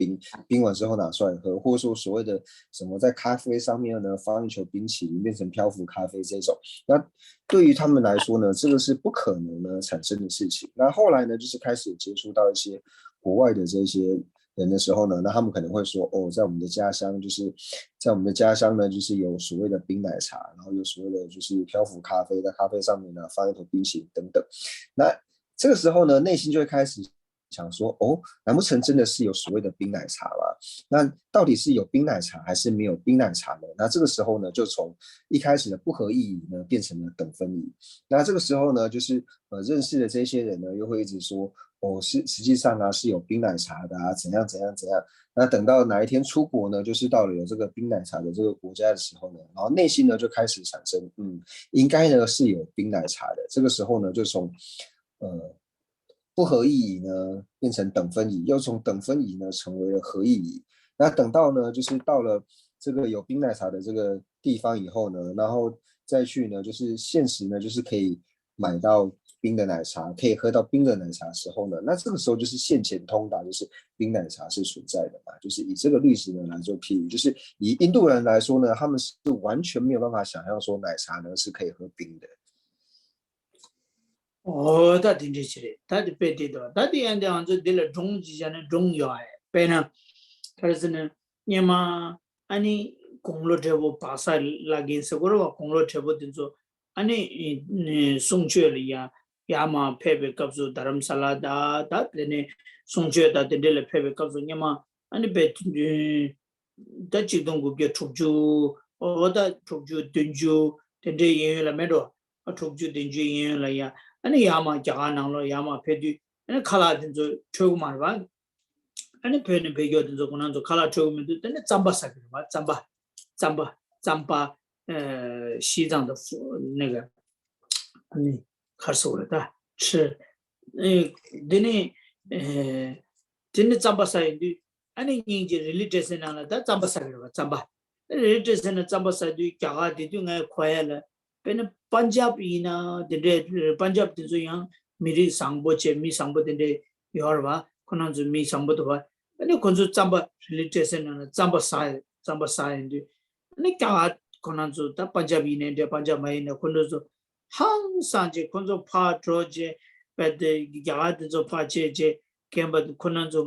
冰完之后拿出来喝，或者说所谓的什么在咖啡上面呢放一球冰淇淋变成漂浮咖啡这种，那对于他们来说呢，这个是不可能呢产生的事情。那后来呢，就是开始接触到一些国外的这些人的时候呢，那他们可能会说，在我们的家乡，呢，就是有所谓的冰奶茶，然后有所谓的就是漂浮咖啡，在咖啡上面呢放一头冰淇淋等等。那这个时候呢，内心就会开始想说，难不成真的是有所谓的冰奶茶吗？那到底是有冰奶茶还是没有冰奶茶呢？那这个时候呢，就从一开始的不合意义呢，变成了等分疑。那这个时候呢，就是认识的这些人呢，又会一直说，实际上啊是有冰奶茶的啊，怎样怎样怎样。那等到哪一天出国呢，就是到了有这个冰奶茶的这个国家的时候呢，然后内心呢就开始产生，应该呢是有冰奶茶的。这个时候呢，就从不合意义呢变成等分疑，又从等分疑呢成为了合意疑。那等到呢，就是到了这个有冰奶茶的这个地方以后呢，然后再去呢，就是现实呢，就是可以买到冰的奶茶，可以喝到冰的奶茶的时候呢，那这个时候就是现前通达，就是冰奶茶是存在的嘛。就是以这个例子呢来做譬喻，就是以印度人来说呢，他们是完全没有办法想象说奶茶呢是可以喝冰的。다 딘지치리 다디 베디도 다디 안데 안저 딜레 종지잖아 종요에 베나 그래서는 냐마 아니 공로 되고 바사 라긴 서고로 공로 되고 딘조 아니 송주엘이야 야마 페베 갑주 다람살라다 다데네 송주에다 딜레 페베 갑주 냐마 아니 베 다치동고 촉주 어다 촉주 딘주 딘데 예라 메도 촉주 딘주 예라야 아니 야마 자가나로 야마 페디 아니 칼라든저 최고만 아니 페는 배교든저 고난저 칼라 최고면도 근데 잠바사기 봐 잠바 시장의 那个 아니 가서다 是 되네 되네 잠바사인데 아니 이제 릴리테스나나 다 잠바사기 봐 잠바 릴리테스나 잠바사도 자가디도 내 khoyala पेन पंजाब इना दे पंजाब दे जो यहाँ मेरी सांबो चे मी सांबो दे यार वा कोना जो मी सांबो तो वा अने कोन जो चंबा रिलेटेशन ना चंबा साइ इंदे अने क्या कोना जो ता पंजाबी ने दे पंजाब में ने कोन जो हंग सांजे कोन जो फा ड्रोजे पे दे या दे जो फा जे केम्बा कोना जो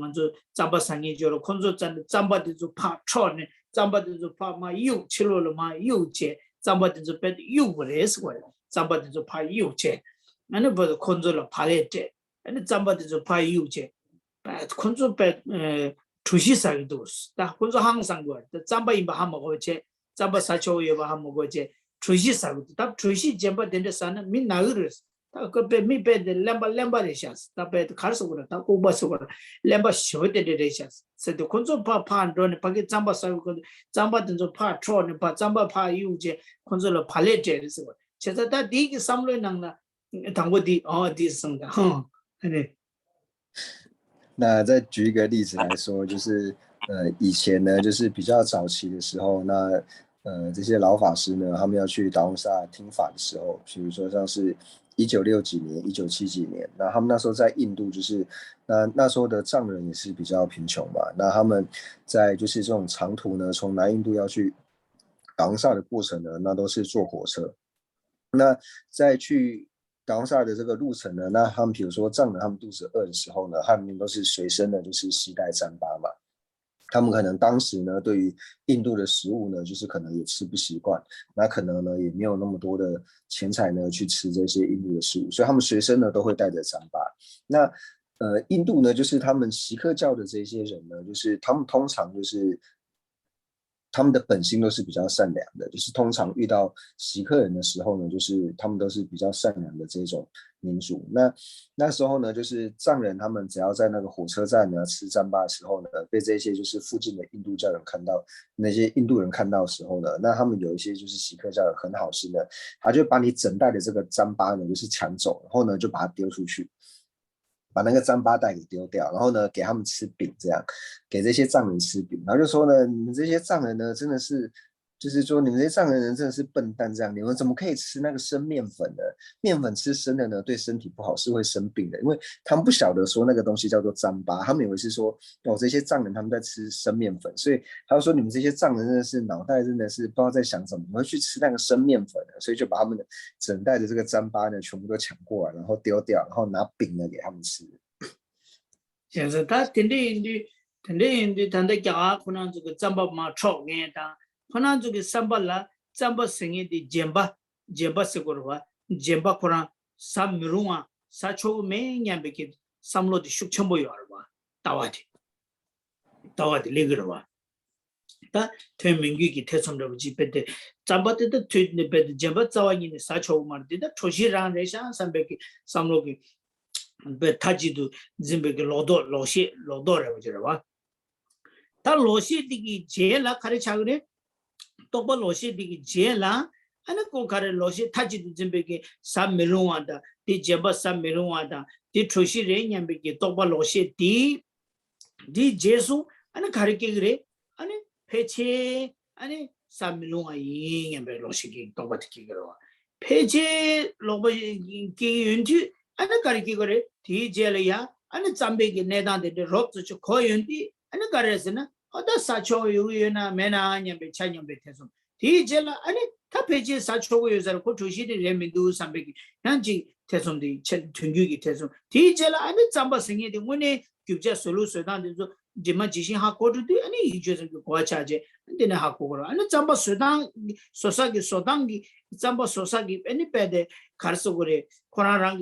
चंबा सांगे जो कोन जो चंबा दे जो फा छो ने चंबा दे जो फा मा यू छिलो लो मा यू जे 잠바든 저 배도 유브레스 거야. 잠바든 저 파 유체. 나는 뭐 콘솔로 팔레테. 아니 잠바든 저 파 유체. 콘솔 배 주시사기도. 다 콘솔 항상 거야. 잠바 임바 한 먹어체. 잠바 사초에 한 먹어체. 주시사기도. 다 주시 잠바 된데 사는 민 나으르스. 그 미베데 렘바레샤스 다베 카르소고라 다 고바소고라 렘바 쇼데데레샤스 세도 콘조 파파안도네 파게 잠바사고 잠바든 좀 파트로네 파 잠바 파 유제 콘조로 팔레데르스 제자다 디기 삼로이낭나 당고디 디성다 네那再举一个例子来说，就是以前呢，就是比较早期的时候，那这些老法师呢，他们要去达隆萨听法的时候，比如说像是1960几年、1970几年，那他们那时候在印度，就是那时候的藏人也是比较贫穷嘛，那他们在就是这种长途呢，从南印度要去达隆萨的过程呢，那都是坐火车。那在去达隆萨的这个路程呢，那他们比如说藏人他们肚子饿的时候呢，他们都是随身的，就是携带糌粑嘛。他们可能当时呢，对于印度的食物呢，就是可能也吃不习惯，那可能呢也没有那么多的钱财呢去吃这些印度的食物，所以他们随身呢都会带着糌粑。那印度呢，就是他们锡克教的这些人呢，就是他们通常就是他们的本性都是比较善良的，就是通常遇到袭客人的时候呢，就是他们都是比较善良的这种民族。那时候呢，就是藏人他们只要在那个火车站呢吃糌粑的时候呢，被这些就是附近的印度教人看到，那些印度人看到的时候呢，那他们有一些就是锡克教人很好心的，他就把你整袋的这个糌粑呢就是抢走，然后呢就把它丢出去。把那个糌粑袋给丢掉，然后呢，给他们吃饼，这样给这些藏人吃饼，然后就说呢，你们这些藏人呢，真的是，就是说你们这些藏人真的是笨蛋，这样你们怎么可以吃那个生面粉呢？面粉吃生的呢，对身体不好，是会生病的，因为他们不晓得说那个东西叫做糌粑，他们以为是说哦这些藏人他们在吃生面粉，所以他就说你们这些藏人真的是脑袋真的是不知道在想什么，会去吃那个生面粉的，所以就把他们的整袋的这个糌粑呢全部都抢过来，然后丢掉，然后拿饼呢给他们吃。就是他天天谈的讲，可能这个糌粑嘛炒眼的，可能这个糌粑生意的煎巴是过的话，煎巴可能啥米容啊，啥炒每年别个三罗的熟全部有了吧，大瓦的那个了吧。但推民居给推送的不是别的，糌粑的推那别的煎巴早晚的啥炒嘛的，出去让人想三百个三罗个。被他记住，这边个老多了，我觉得吧。他老些这个节了，看得差个呢，多把老些这个节了，那个看得老些他记住这边个三米龙啊的，的节把三米龙啊的，的出去人家边个多把老些的结束，那看得这个嘞，那配切，那三米龙啊，人家边老些个多把这个了，配切老把给运去。अने करे की करे थी जेल या अने चंबे की नेता दे रोप तो खोयंती अने करे से ना अदा साचो यो ना मेना न्या बे छन्या बे थेसो थी जेल अने था पेजे साचो यो जर को ठोशी दे रेमिंदु संबे की यांजी थेसो दी ठुंगु की थेसो थी जेल अने चंबा सिंगे दे मुने क्युजा सोलु सोदान दे जो जिमा जिसी हा कोटु दे अने इजो से को चाजे देने हा को अने चंबा सोसा की चंबा सोसा की अने पेदे खरसो करे 코라랑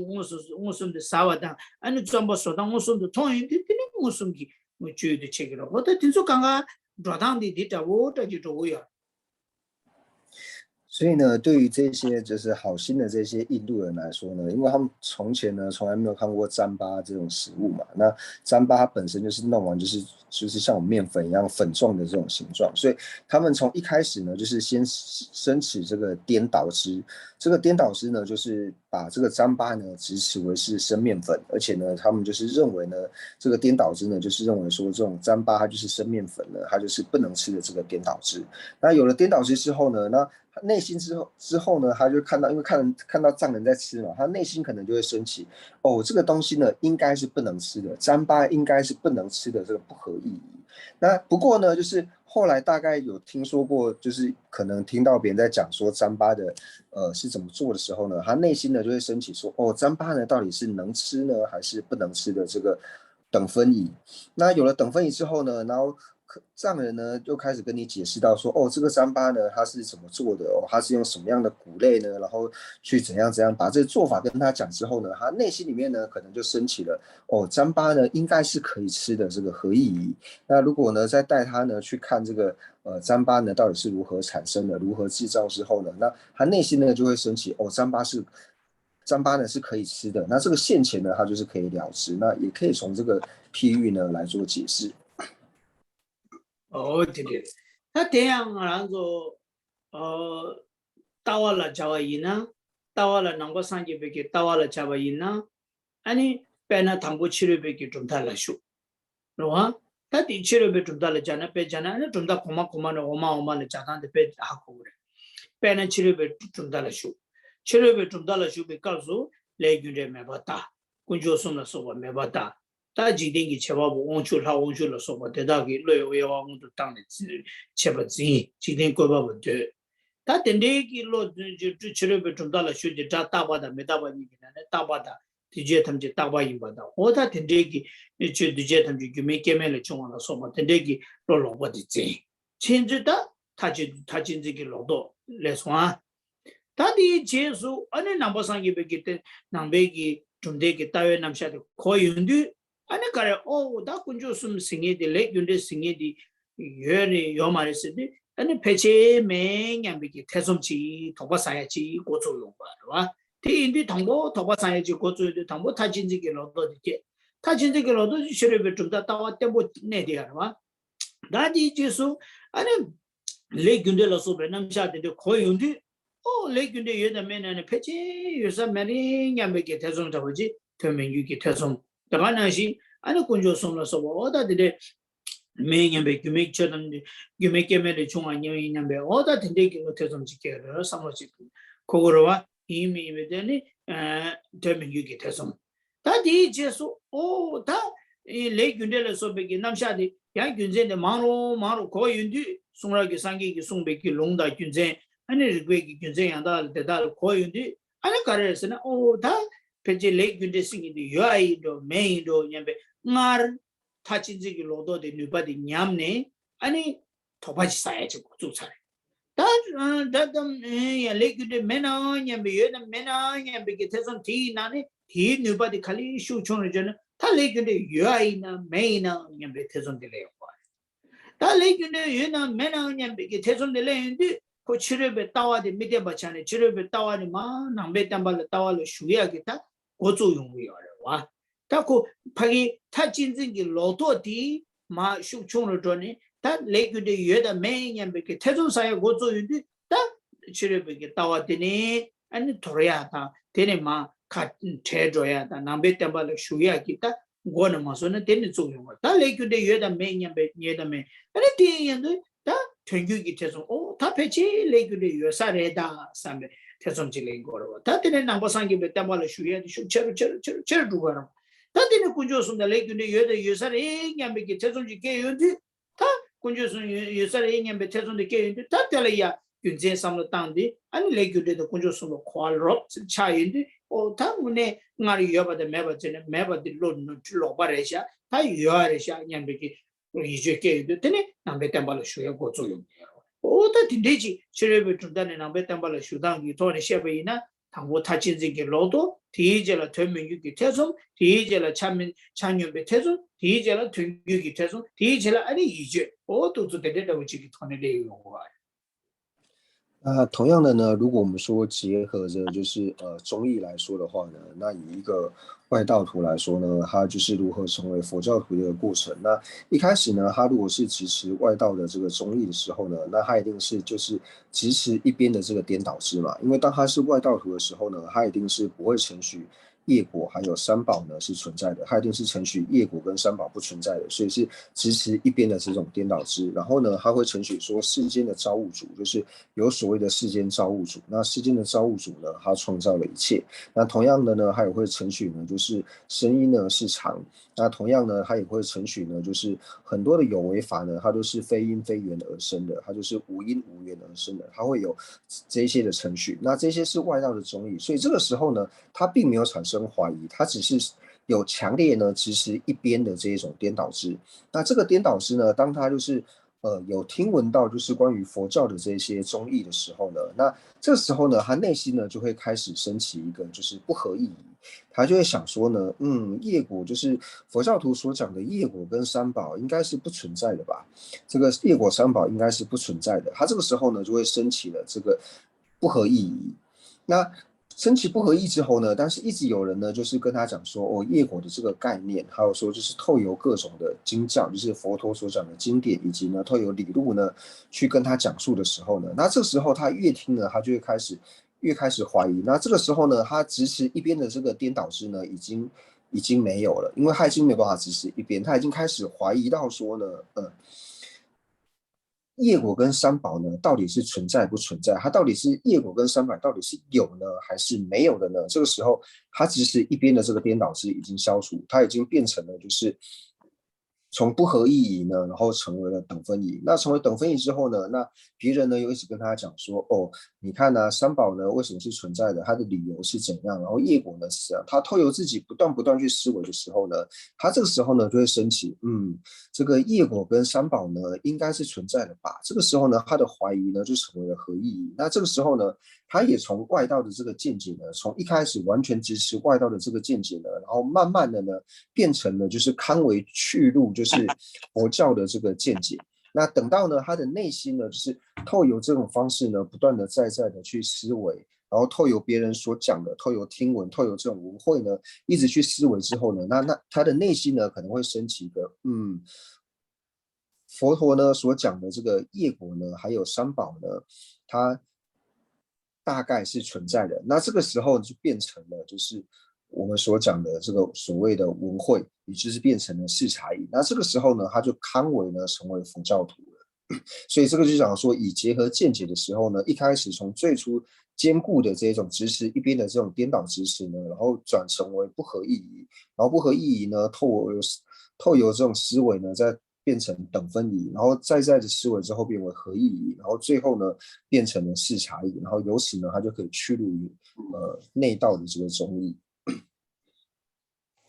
무슨데 싸워다 아니 좀뭐 소당 무슨도 통인데 되는 무슨 뭐 주의도 책이라 어때 진짜 강가 로당디 디다고 저기도요 所以呢，对于这些就是好心的这些印度人来说呢，因为他们从前呢从来没有看过糌粑这种食物嘛，那糌粑它本身就是弄完就是像我们面粉一样粉状的这种形状，所以他们从一开始呢就是先升起这个颠倒汁，这个颠倒汁呢就是把这个糌粑呢指指为是生面粉，而且呢他们就是认为呢这个颠倒汁呢就是认为说这种糌粑它就是生面粉呢，它就是不能吃的这个颠倒汁。那有了颠倒汁之后呢，那内心之后呢，他就看到，因为看到藏人在吃嘛，他内心可能就会升起，哦，这个东西呢应该是不能吃的，糌粑应该是不能吃的，这个不合意义。那不过呢，就是后来大概有听说过，就是可能听到别人在讲说糌粑的是怎么做的时候呢，他内心呢就会升起说，哦，糌粑呢到底是能吃呢还是不能吃的这个等分疑。那有了等分疑之后呢，然后藏人呢就开始跟你解释到说，哦，这个糌粑呢它是怎么做的哦，它是用什么样的谷类呢，然后去怎样把这个做法跟他讲之后呢，他内心里面呢可能就升起了，哦，糌粑呢应该是可以吃的这个合意疑。那如果呢再带他呢去看这个糌粑呢到底是如何产生的，如何制造之后呢，那他内心呢就会升起，哦，糌粑呢是可以吃的，那这个现前呢它就是可以了之，那也可以从这个譬喻呢来做解释。哦，对对，他这样然后到了加瓦伊呢，到了南国山这边去，到了加瓦伊呢，아니 배나 당고 치료비기 좀 달라쇼. 로하 다디 치료비 좀 달라잖아. 배잖아. 좀더 고마고마는 오마오마는 자단데 배 하고 그래. 배는 치료비 좀 달라쇼. 치료비 좀 달라쇼 비까서 레균제 매봤다. 군조선을 써봐 매봤다. 다 지딩이 제바고 온출로 써봐 대다기 로요와 온도 땅에 제바지 지딩 거바고 돼. 다 된대기로 치료비 좀 달라쇼. 자 따바다 매다바니기는 따바다. 디제 탐지 따바임바다. 오다 된대기 디제 탐지 규메케멜을 총하나 써봐. 된대기 로로버디지. 진주다 타진지기 로도 레스와 다디 제수 아니 남바상기 베기테 남베기 좀데기 따외 남샤데 코윤디 아니 가래 오 다군조 숨 싱게디 레윤데 싱게디 여니 요마레스디 아니 배치 매년비기 태솜치 도바사야지 고조용과 대인디 당보 도바사야지 고조도 당보 타진지기로도 이게 타진지기로도 시럽을 좀다 따왔대 뭐 내디야와 나디 지수 아니 레군데로서 베남샤데 코윤디 레군데 예다면은 배치 요사 매년비기 태솜 잡지 태면유기 태솜 다가나시 아니 군조송로서 어다들의 매년배 규맥처럼 규맥계면의 중앙형이 있는데 어다 된대기로 대좀 지켜요 상호지 그거로와 이미 되니 대명유기 대som 다디 제수 오다이 레균델에서 베기 남샤디 야 균제의 마로 고윤디 송라기 상기기 송베기 롱다 균제 아니 리괴기 균제 양다 대다 고윤디 아니 가르에서는 오다 베지 레균데 싱이디 요아이도 메이도 냠베 말 타친지기 로도데 누바디 냠네 아니 도바지 사야지 고주차래 다담 야 레규데 메나 냠베 예나 메나 냠베 태선 티 나네 티 누바디 칼리 슈촌을 저는 다 레규데 유아이나 메이나 냠베 태선 딜레요 다 레규데 예나 메나 냠베 태선 딜레인데 고 치르베 따와데 미데 바차네 치르베 따와니 마 남베 담발 따와로 슈야겠다 고조용이요 와 다고 파기 타진진기 로도디 마 슈총을 전에 다 레규데 여다 매년베게 태존사에 고조인데 다 치르베게 따와드니 아니 돌아야다 되네 마가 태줘야다 남베 담발 슈야기다 고는 마서는 되는 조용을 다 레규데 여다 매년베 여다매 아니 뒤에도 다 전규기 태존 다 배치 레규데 여사래다 삼베 태존질인 거로 다 되네 남보상기베 담발 슈야디 슈체르 두거라 다디는 군조선의 레균의 여대 여사의 냠베게 태존지 개연디 다 군조선 여사의 냠베 태존지 개연디 다 달이야 균제 삼로 땅디 아니 레균의 군조선의 퀄럽 차인디 다 문에 나리 여바데 매바제네 매바디 론노 줄로바레샤 다 여아레샤 냠베게 이제 개연디 되네 남베 담발로 쇼야 고조용 다 딘데지 치레베 준다네 남베 담발로 쇼당기 토네 셰베이나 당고 타친지기 로도 디젤라 되면유기 태송 디젤라 참연배 태송 디젤라 등유기 태송 디젤라 아니 이제 어또도 되다고 지기 토네레요 同样的呢，如果我们说结合着就是中医来说的话呢，那以一个外道徒来说呢，他就是如何成为佛教徒的一个过程。那一开始呢，他如果是支持外道的这个中医的时候呢，那他一定是就是支持一边的这个颠倒师嘛，因为当他是外道徒的时候呢，他一定是不会承许业果还有三宝呢是存在的，它一定是承许业果跟三宝不存在的，所以是支持一边的这种颠倒之。然后呢，他会承许说世间的造物主就是有所谓的世间造物主，那世间的造物主呢，他创造了一切。那同样的呢，他也会承许呢，就是声音呢是常。那同样呢，他也会承许呢，就是很多的有为法呢，它都是非因非缘而生的，它就是无因无缘而生的，它会有这些的程序。那这些是外道的中义，所以这个时候呢，它并没有产生怀疑，它只是有强烈呢支持一边的这一种颠倒之。那这个颠倒之呢，当他就是有听闻到就是关于佛教的这些宗义的时候呢，那这时候呢，他内心呢就会开始升起一个就是不合意义，他就会想说呢，业果就是佛教徒所讲的业果跟三宝应该是不存在的吧？这个业果三宝应该是不存在的。他这个时候呢就会升起了这个不合意义。那升起不合意之后呢，但是一直有人呢，就是跟他讲说，业果的这个概念，还有说就是透由各种的经教，就是佛陀所讲的经典，以及呢透由理路呢，去跟他讲述的时候呢，那这时候他越听呢，他就会越开始怀疑。那这个时候呢，他支持一边的这个颠倒之呢，已经没有了，因为他已经没有办法支持一边，他已经开始怀疑到说呢，业果跟三宝呢，到底是存在不存在？它到底是业果跟三宝到底是有呢，还是没有的呢？这个时候，它其实一边的这个颠倒是已经消除，它已经变成了就是从不合意义呢，然后成为了等分义。那成为等分义之后呢，那别人呢又一直跟他讲说，你看呢，三宝呢为什么是存在的？它的理由是怎样？然后业果呢是他透由自己不断去思维的时候呢，他这个时候呢就会升起，这个业果跟三宝呢应该是存在的吧？这个时候呢，他的怀疑呢就成为了合意义。那这个时候呢，他也从外道的这个见解呢，从一开始完全支持外道的这个见解呢，然后慢慢的呢变成了就是堪为去路，就是佛教的这个见解。那等到呢，他的内心呢，就是透由这种方式呢，不断的在的去思维，然后透由别人所讲的，透由听闻，透由这种文汇呢，一直去思维之后呢，那他的内心呢，可能会升起一个佛陀呢所讲的这个业果呢，还有三宝呢，它大概是存在的。那这个时候就变成了就是我们所讲的这个所谓的文慧，也就是变成了视察意。那这个时候呢，他就堪为呢成为佛教徒了。所以这个就讲说，以结合见解的时候呢，一开始从最初坚固的这种知识，一边的这种颠倒知识呢，然后转成为不合意义，然后不合意义呢，透由这种思维呢，再变成等分仪，然后在的思维之后变为合意仪，然后最后呢变成了视察仪，然后由此呢，它就可以趋入于内道的这个中义。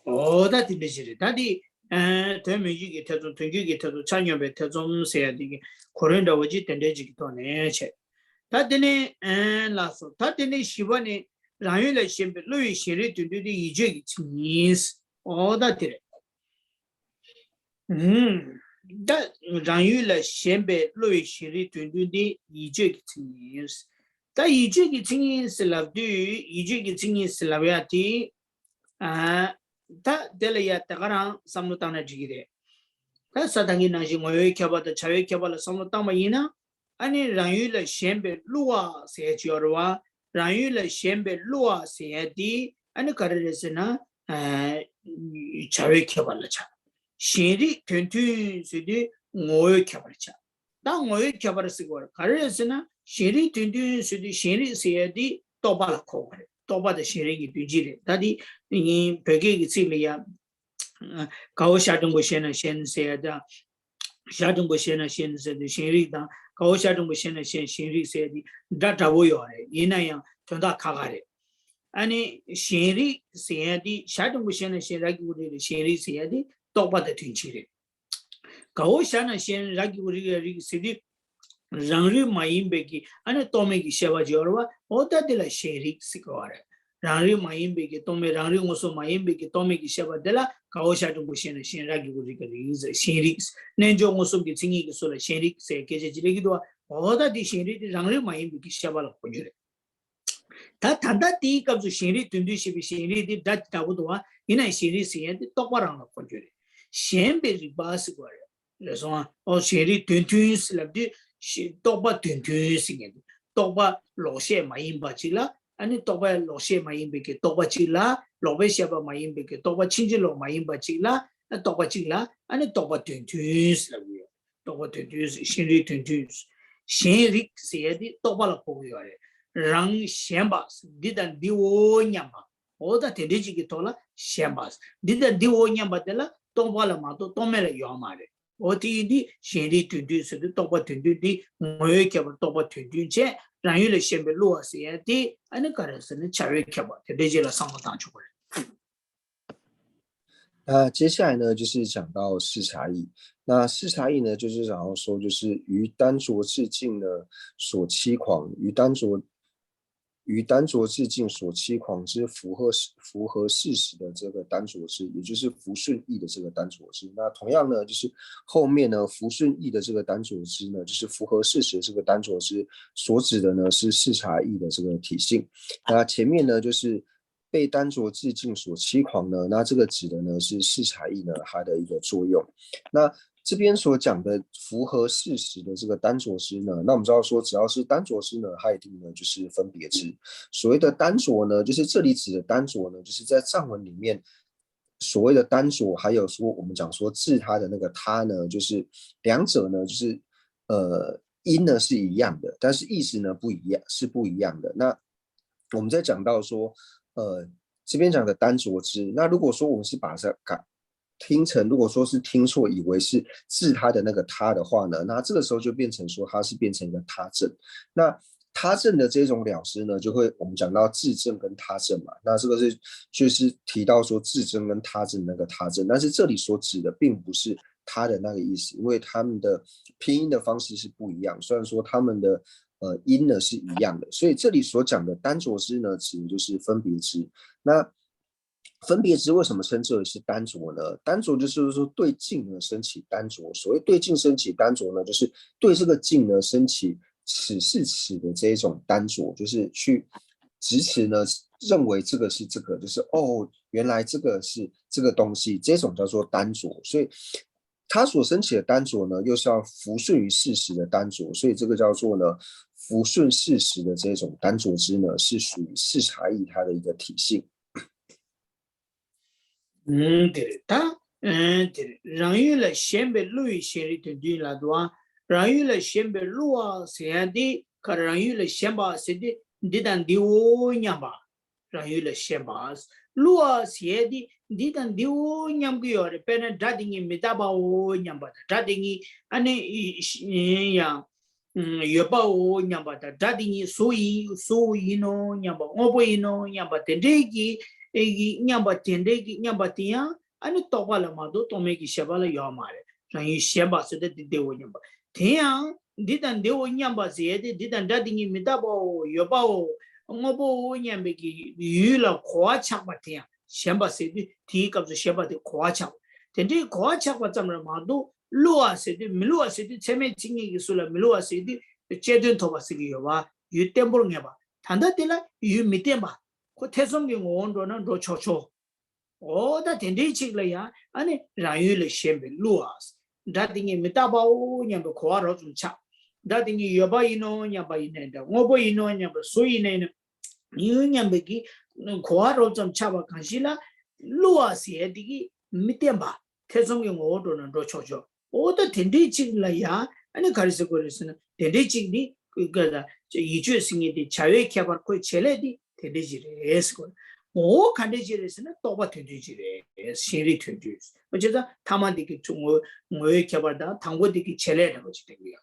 다 디베시리 다디 되미지기 태조 등기기 태조 찬여베 태좀 세야디기 코렌다 오지 텐데지기 도네체 다디네 라소 다디네 시바네 라유레 심베 루이 시리 뚜두디 이제기 치니스 다디레 다 라유레 심베 루이 시리 뚜두디 이제기 치니스 다 이제기 치니스 랍디 이제기 치니스 랍야티 다 델레야 타가랑 삼노타나 지기데 다 사당이 나지 모여 켜바다 차외 켜발라 삼노타마 이나 아니 라유레 셴베 루아 세지어와 라유레 셴베 루아 세디 아니 카르레스나 차외 켜발라 차 시리 텐투 세디 모여 켜발차 다 모여 켜발스고 카르레스나 시리 텐투 세디 시리 세디 또발라 코그레 또바의 시리기 뒤지래. 다디 이 벽에 cil이야. 가오샤등고 시는 신세다. 샤등고 시는 신세의 시리다. 가오샤등고 시는 신리세디 다다고요래. 이나야 전다 가가래. 아니 시리 세디 샤등고 시는 시라기 우리 시리 세디 또바의 뒤지래. 가오샤는 신라기 우리 시리 रंगरी माइम्बे की अने तोमे की सेवा जोरवा होता दिला शेरिक सिकोरे रंगरी माइम्बे की तोमे रंगरी ओसो माइम्बे की तोमे की सेवा दिला काओशा तो गुशेन शेरा की गुरी करी शेरिक ने जो ओसो की चिंगी की सोला शेरिक से केजे जिलेगी दो होता दी शेरिक रंगरी माइम्बे की सेवा लो कोजुरे ता थादा ती कब जो शेरी तुंदु शिबी शेरी दी डट ताबु दो इना शेरी से तो परंग लो कोजुरे शेंबे रिबास कोरे लेसो ओ शेरी तुंतुस लबदी 또바 튼튼시게 또바 로셰 마임바치라 아니 또바 로셰 마임베게 또바치라 로베셰바 마임베게 또바 친질로 마임바치라 또바치라 아니 또바 튼튼스라고요 또바 튼튼스 신리 튼튼스 신리 세디 또바라 보고요래 랑 셴바스 디단 디오냐마 오다 데디지기 토라 셴바스 디단 디오냐마텔라 또바라 마도 또메레 요마레 어디디 신리 튼튼스도 또바 튼튼디 뭐에케바 또바 튼튼체 라유레 셴베 로아세야디 아니 가르스는 차외케바 데제라 상마탄초고那接下来呢，就是讲到视察意。那视察意呢，就是想要说，就是于丹浊致敬呢所期狂，于丹浊致敬所期狂之符合事实的这个丹浊之，也就是福顺意的这个丹浊之。那同样呢，就是后面呢福顺意的这个丹浊之呢，就是符合事实的这个丹浊之所指的呢是视察意的这个体性。那前面呢就是被丹浊致敬所期狂呢，那这个指的呢是视察意呢它的一个作用。那这边所讲的符合事实的这个丹浊之呢，那我们知道说，只要是丹浊之呢，它一定呢就是分别之。所谓的丹浊呢，就是这里指的丹浊呢，就是在藏文里面所谓的丹浊，还有说我们讲说治它的那个他呢，就是两者呢，就是音呢是一样的，但是意思呢不一样，是不一样的。那我们在讲到说，这边讲的丹浊之，那如果说我们是把它听成，如果说是听错，以为是治他的那个他的话呢，那这个时候就变成说它是变成一个他证。那他证的这种了知呢，就会我们讲到自证跟他证嘛。那这个是就是提到说自证跟他证那个他证，但是这里所指的并不是他的那个意思，因为他们的拼音的方式是不一样。虽然说他们的音呢是一样的，所以这里所讲的丹浊之呢，指的就是分别之。那分别之为什么称之为是单着呢？单着就是说对境呢升起单着，所谓对境升起单着呢，就是对这个境呢升起此是此的这一种单着，就是去执持呢认为这个是这个，就是哦原来这个是这个东西，这种叫做单着，所以它所升起的单着呢，又是要服顺于事实的单着，所以这个叫做呢服顺事实的这种单着之呢，是属于视察义它的一个体性。对的，对，让原来先别路先里头对了多，让原来先别路啊，先的，可让原来先把先的，你当丢娘吧，让原来先把路啊先的，你当丢娘个哟的，别人家庭里没打包我娘吧的，家庭里安尼样，越把我娘吧的，家庭里所以喏娘吧，我不喏娘吧的这个。nyamba tende ki nyamba tiya ani toba la ma do tome ki sheba la yo mare rangi sheba se de dewo nyamba tiya didan dewo nyamba se de didan da dingi mita bo yo ba o ngobo nyambe ki yu la kwa chamba tiya sheba se de ti kap se sheba de kwa chamba tende kwa chamba zamra ma do luwa se de milwa se de cheme chingi ki sula milwa se de chedun toba se ki yo ba yu tembol ngeba tanda tela yu mitemba 그 태성경 원도는 로초초 오다 덴데치글이야 아니 라유를 셴베 루아스 다딩이 미타바오 냐베 코아로 좀차 다딩이 여바이노 냐바이네다 오보이노 냐베 소이네는 유냐베기 코아로 좀 차바 간실라 루아스에 디기 미템바 태성경 원도는 로초초 오다 덴데치글이야 아니 가르쳐 그랬으나 덴데치니 그거다 이주 승리디 자외 개발 그 젤레디 텐디지레스 오 칸디지레스는 또바 텐디지레 시리 텐디스 어쩌다 타만디기 중어 뭐에 개발다 당고디기 젤레라고 지대고요.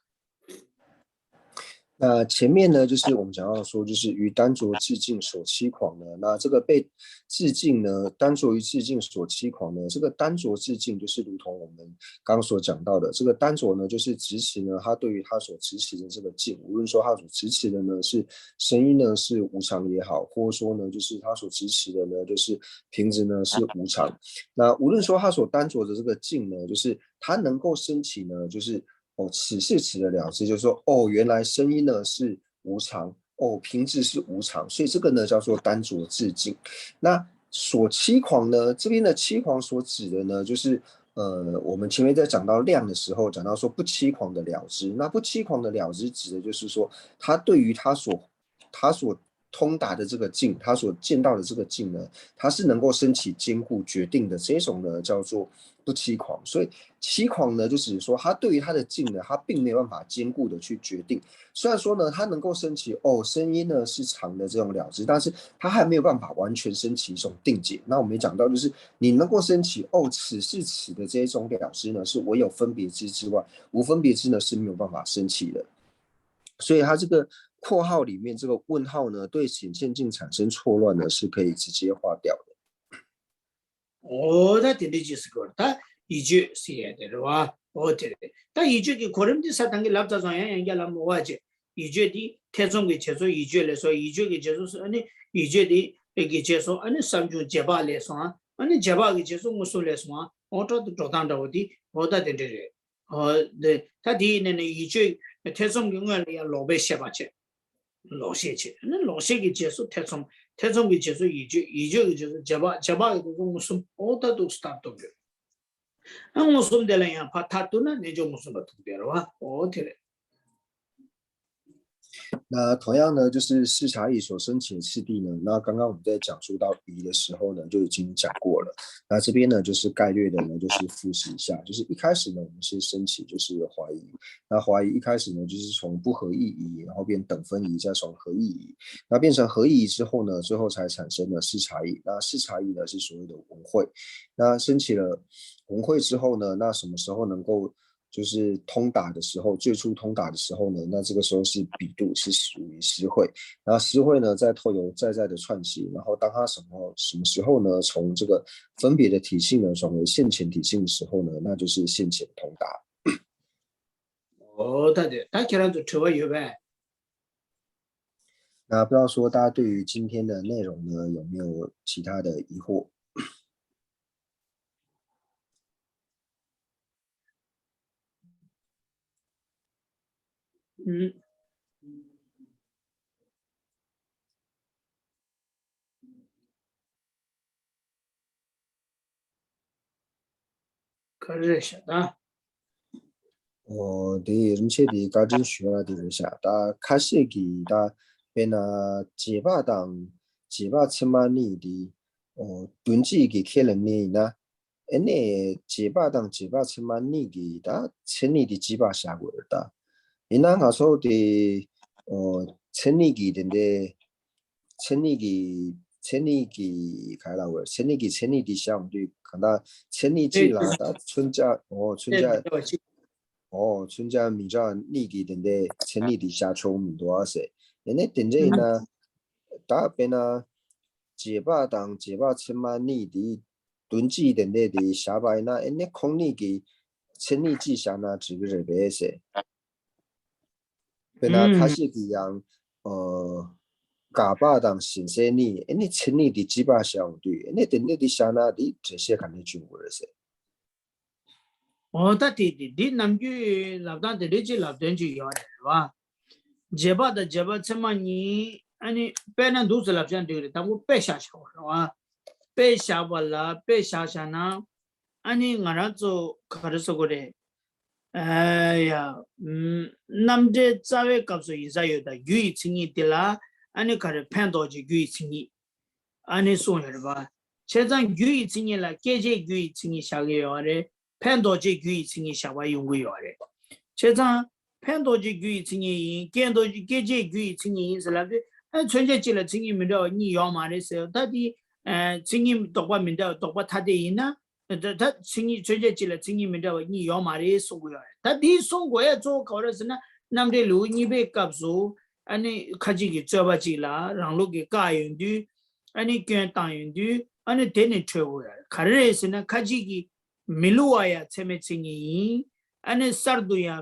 那前面呢，就是我们讲到说，就是于单着致敬所欺狂呢。那这个被致敬呢，单着于致敬所欺狂呢，这个单着致敬就是如同我们刚刚所讲到的，这个单着呢，就是执持呢，他对于他所执持的这个境，无论说他所执持的呢是声音呢是无常也好，或者说呢就是他所执持的呢就是瓶子呢是无常。那无论说他所单着的这个境呢，就是他能够升起呢，就是哦，此是此的了知，就是说，哦，原来声音呢是无常，哦，平质是无常，所以这个呢叫做单着致敬。那所欺狂呢，这边的欺狂所指的呢，就是我们前面在讲到量的时候，讲到说不欺狂的了知，那不欺狂的了知指的就是说，他对于他所通达的这个境，他所见到的这个境呢，他是能够升起坚固决定的，这种呢叫做不欺狂。所以欺狂呢，就只是说他对于他的境呢，他并没有办法坚固的去决定。虽然说呢，他能够升起哦，声音呢是长的这种了知，但是他还没有办法完全升起一种定解。那我们也讲到，就是你能够升起哦，此是此的这一种了知呢，是唯有分别之之外，无分别之呢是没有办法升起的。所以它这个括号里面这个问号呢，对显现境产生错乱呢，是可以直接划掉的。오다 텐디지스 거다 이주 시에데와 오테레 다 이주기 고름디 사단기 랍자자야 양야라 모아제 이주디 태종기 제소 이주에서 이주기 제소 아니 이주디 에기 제소 아니 삼주 제발에서 아니 제발기 제소 무술에서 오토도 조단다오디 오다 텐데레 어네 다디네네 이주 태종경을 로베 셰바체 로셰체 로셰기 제소 태종기 제소 이주 제소 제바가 무슨 오다도 스타트업이요. 무슨 데라야 파타투나 내조 무슨 것도 되러와 오테레 那同样呢，就是视察义所申请的次第呢，那刚刚我们在讲述到疑的时候呢，就已经讲过了。那这边呢，就是概略的呢，就是复习一下，就是一开始呢，我们是申请就是怀疑，那怀疑一开始呢，就是从不合意疑，然后变等分疑，再从合意疑，那变成合意疑之后呢，最后才产生了视察义。那视察义呢，是所谓的文会。那申请了文会之后呢，那什么时候能够就是通达的时候，最初通达的时候呢，那这个时候是比度，是属于实会。然后实会呢，再透由在的串习，然后当它什么时候呢，从这个分别的体性呢转为现前体性的时候呢，那就是现前通达。오다데 다케란도 저와요 呗. 那不知道说大家对于今天的内容呢，有没有其他的疑惑？可是晓得。对，而且的家政学啊，就是啥，他开始给他变啊，几百千万的囤积给可能呢，那，几百千万的，他千里的几百下过的，那他说的千里的开了个，千里的项对，看他千里之对啦，他对，我记。春节米家你给等的千里的下秋米多少岁？人家等着呢，大边呢，几百千万里的囤积等的下摆呢，人家空里给千里之下呢，这个日本噻，边呢开始这样嘎巴当新鲜里，人家千里的几百相对，人家等的下呢的这些肯定中国人噻。他的南句老大的这老短句要的是吧？结巴的结巴怎么你？你白人都是老讲对的，但我白下桥是吧？白下完了，白下下呢？你俺那做可是说过的，哎呀，那这咋会告诉一下有的语言轻易的啦？你可是判断就语言轻易，你说是吧？现在语言轻易了，这些语言轻易下个月的。判断这语言轻易下外用个要的，现在判断这语言轻易，见到这语言轻易是那个，春节节了轻易没到你要嘛的时候，他的轻易读过没到读过他的人呢，他轻易春节节了轻易没到你要嘛的送过要的，他的送过要做考的是呢，那么的路你被告诉，你科技给做不起了，让路给改用的，你跟当用的，你等你吹过来，看的是呢科技给。miluaya tseme tsingi ane sarduya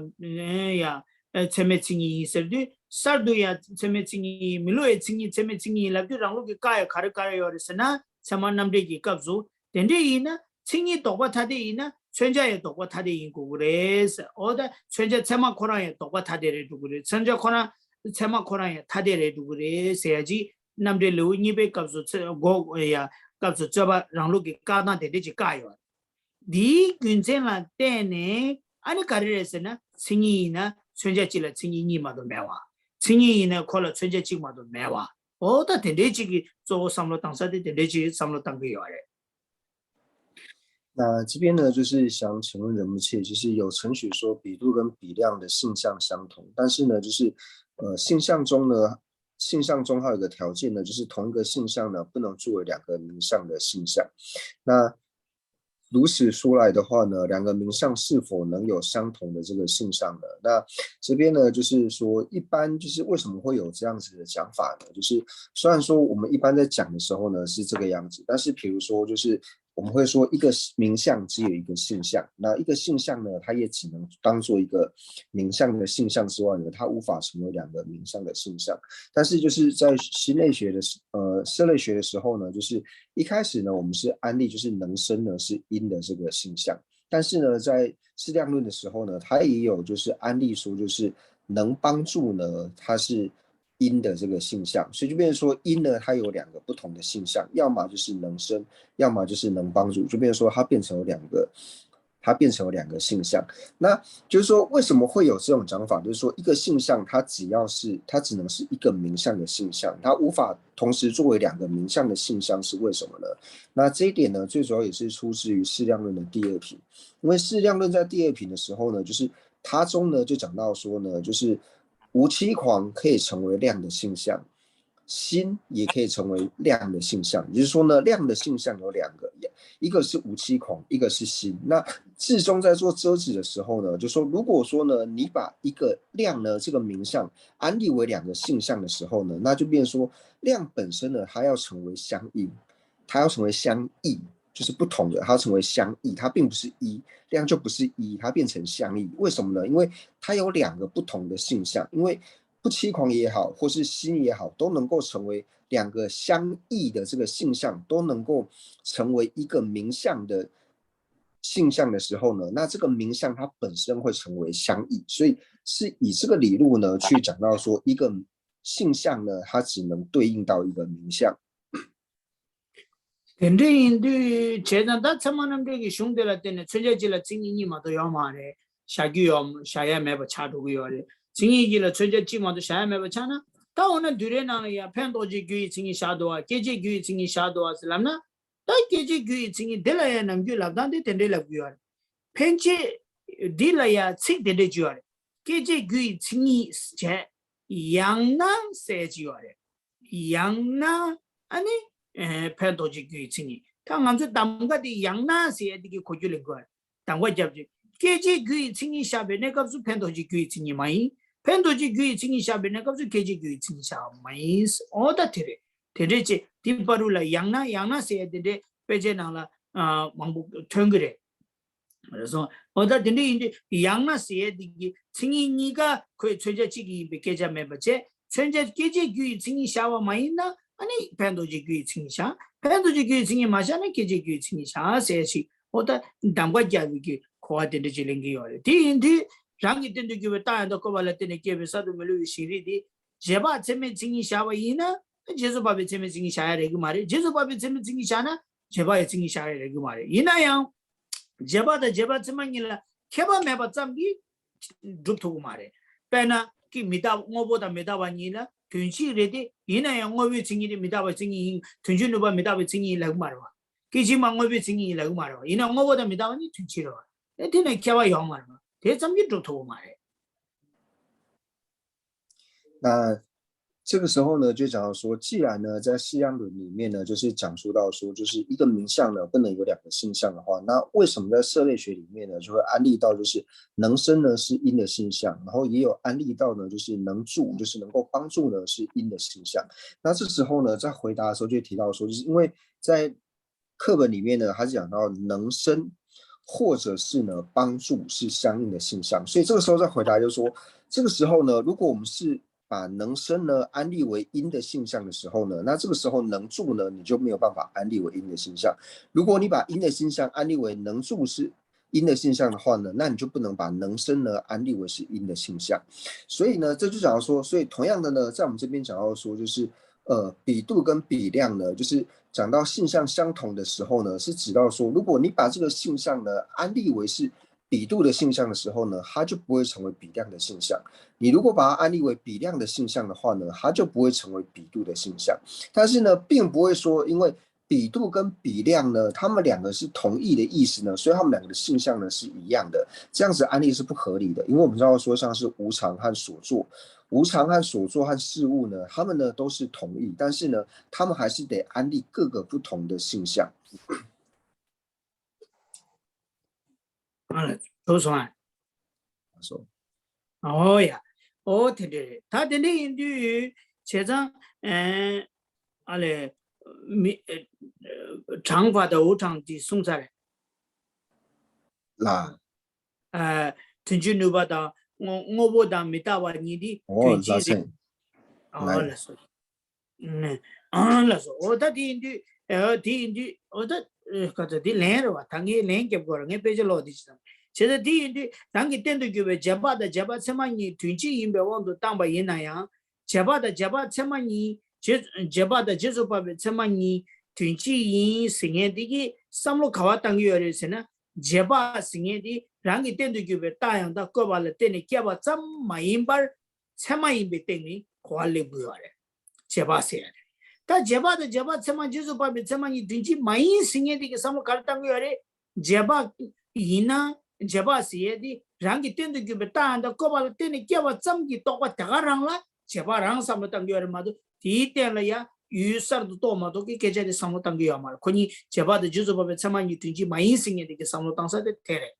ya tseme tsingi sardu sarduya tseme tsingi miluaya tsingi tseme tsingi labdu ranglo ki kaya kare yorisana sama namde ki kabzu dende ina tsingi dokwa tade ina chwenja ya dokwa tade yin kugures oda chwenja tsema kora ya dokwa tade re dugure chwenja kora tsema kora ya tade re dugure seyaji namde lu nibe kabzu go ya kabzu chaba ranglo ki kada dende ji kaya 디 근전라 때네 아니 가르레스나 승이나 천재질라 승이니마도 매와 승이나 콜라 천재직마도 매와 어다 된대지기 저 삼로 당사대 된대지 삼로 당게 요래那这边呢，就是想请问人们切，就是有程序说比度跟比量的性相相同，但是呢，就是性相中呢，性相中还有一个条件呢，就是同一个性相呢不能作为两个名相的性相。那如此说来的话呢，两个名相是否能有相同的这个性相呢？那这边呢，就是说一般就是为什么会有这样子的讲法呢？就是虽然说我们一般在讲的时候呢是这个样子，但是比如说就是我们会说一个名相只有一个性相，那一个性相呢，它也只能当做一个名相的性相之外呢，它无法成为两个名相的性相。但是就是在心类学的色类学的时候呢，就是一开始呢，我们是安利就是能生呢是阴的这个性相，但是呢，在质量论的时候呢，它也有就是安利说就是能帮助呢，它是阴的这个性相，所以就变成说阴呢，它有两个不同的性相，要么就是能生，要么就是能帮助，就变成说它变成有两个。它变成有两个性相，那就是说为什么会有这种讲法？就是说一个性相，它只能是一个名相的性相，它无法同时作为两个名相的性相，是为什么呢？那这一点呢，最主要也是出自于适量论的第二品，因为适量论在第二品的时候呢，就是它中呢就讲到说呢，就是无期狂可以成为量的性相。心也可以成为量的性相，也就是说呢，量的性相有两个，一个是无期孔，一个是心。那至终在做遮止的时候呢，就说如果说呢，你把一个量呢这个名相安立为两个性相的时候呢，那就变成说量本身呢，它要成为相应，它要成为相异，就是不同的，它要成为相异，它并不是一，量就不是一，它变成相异。为什么呢？因为它有两个不同的性相，因为不期狂也好，或是心也好，都能够成为两个相异的这个性相，都能够成为一个名相的性相的时候呢，那这个名相它本身会成为相异，所以是以这个理路呢去讲到说，一个性相呢，它只能对应到一个名相。근데 제단다 참만함들이 슝데라 때는 최저질라 증인이마도 요마래 샤기요 샤야 매버 차도고요래 증인이라 최저지마도 샤야 매버 차나 다오는 두레나야 팬도지 규이 증인 샤도와 계제 규이 증인 샤도와 슬람나 다 계제 규이 증인 델라야 남규 랍단데 텐데라고요 팬체 딜라야 칙데데지요 계제 규이 증이 제 양난 세지요래 양나 아니 팬도지 규이칭이 당함서 담가디 양나세에디기 고줄인 거 당과 잡지 계지 규이칭이 샤베네 값수 팬도지 규이칭이 마이 팬도지 규이칭이 샤베네 값수 계지 규이칭이 샤 마이 어다 테레 테레지 딥바루라 양나세에디데 빼제나라 왕복 턴그래 그래서 어다 근데 이제 양나세에디기 칭이니가 그 최저치기 계자 매버제 현재 계지 규이칭이 샤와 마이나 아니 팬도지 규이칭이샤 팬도지 규이칭이 마샤네 계지 규이칭이샤 세시 오다 담과 자위기 코아데데 질링기요 디인디 랑이 된데 규에 따한도 거발레테네 계베사도 melui 시리디 제바 제메 칭이샤와 이나 제조바베 제메 칭이샤야 레그 말이 제조바베 제메 칭이샤나 제바의 칭이샤야 레그 말이 이나양 제바다 제바 칭만이라 케바 메바 짬기 줍토고 말이 빼나 기 미다 뭐보다 미다바니라 튼시레디 이나야 뭐비 칭이리 미다바 칭이 튼준노바 미다바 칭이 라고 말어 기지만 뭐비 칭이 라고 말어 이나 뭐보다 미다바니 튼치로 에테네 케바 영 말어 대참기 줍토고 말이那这个时候呢，就讲到说，既然呢，在西洋论里面呢，就是讲述到说，就是一个名相呢不能有两个性相的话，那为什么在色类学里面呢，就会安立到就是能生呢是阴的性相，然后也有安立到呢就是能助，就是能够帮助呢是阴的性相。那这时候呢，在回答的时候就提到说，就是因为在课本里面呢，还是讲到能生或者是呢帮助是相应的性相，所以这个时候在回答就是说，这个时候呢，如果我们是把能生呢安立为阴的性相的时候呢，那这个时候能助呢你就没有办法安立为阴的性相。如果你把阴的性相安立为能助是阴的性相的话呢，那你就不能把能生呢安立为是阴的性相。所以呢，这就讲到说，所以同样的呢，在我们这边讲到说，就是比度跟比量呢，就是讲到性相相同的时候呢，是指到说，如果你把这个性相呢安立为是比度的性相的时候呢，它就不会成为比量的性相。你如果把它安立为比量的性相的话呢，它就不会成为比度的性相。但是呢，并不会说因为比度跟比量呢，它们两个是同义的意思呢，所以它们两个的性相呢是一样的。这样子安立是不合理的，因为我们知道说像是无常和所作，无常和所作和事物呢，它们呢都是同义，但是呢，它们还是得安立各个不同的性相。조선说，어야 어테데 다데네 인디 제장 알레 장과的우창지 송사래啦，튼준누바다 뭐보다 미타와 니디拉튼지리成，来， 알았어 네 알았어 어다디인디 디인디 어다 가자디 랭어와 당이 랭게 거랑에 베절로디스 제가 디인디 당기 땐도 교배 제바다 제바 세만이 튼지 임베원도 땅바 이나야 제바다 제바 세만이 제바다 제조바베 세만이 튼지 이 생애디기 삼로 가와 땅이어레스나 제바 생애디 랑기 땐도 교배 따양다 거발레 때니 깨바 참 마임발 세마임베 때니 고알레 부여래 제바세야 다 제바다 제바 세만 제조바베 세만이 튼지 마이 생애디기 삼로 갈땅이어레 제바 이나 제바 시에디 랑기 땐도 규베 따한다 거발 때니 깨와 짬기 똑과 대가랑라 제바랑 삼로 땅기어레 마도 디때라야 유서도 또 마도 기 계절에 삼로 땅기어 말 코니 제바다 제조바베 세만이 튼지 마이 생애디기 삼로 땅사데 테레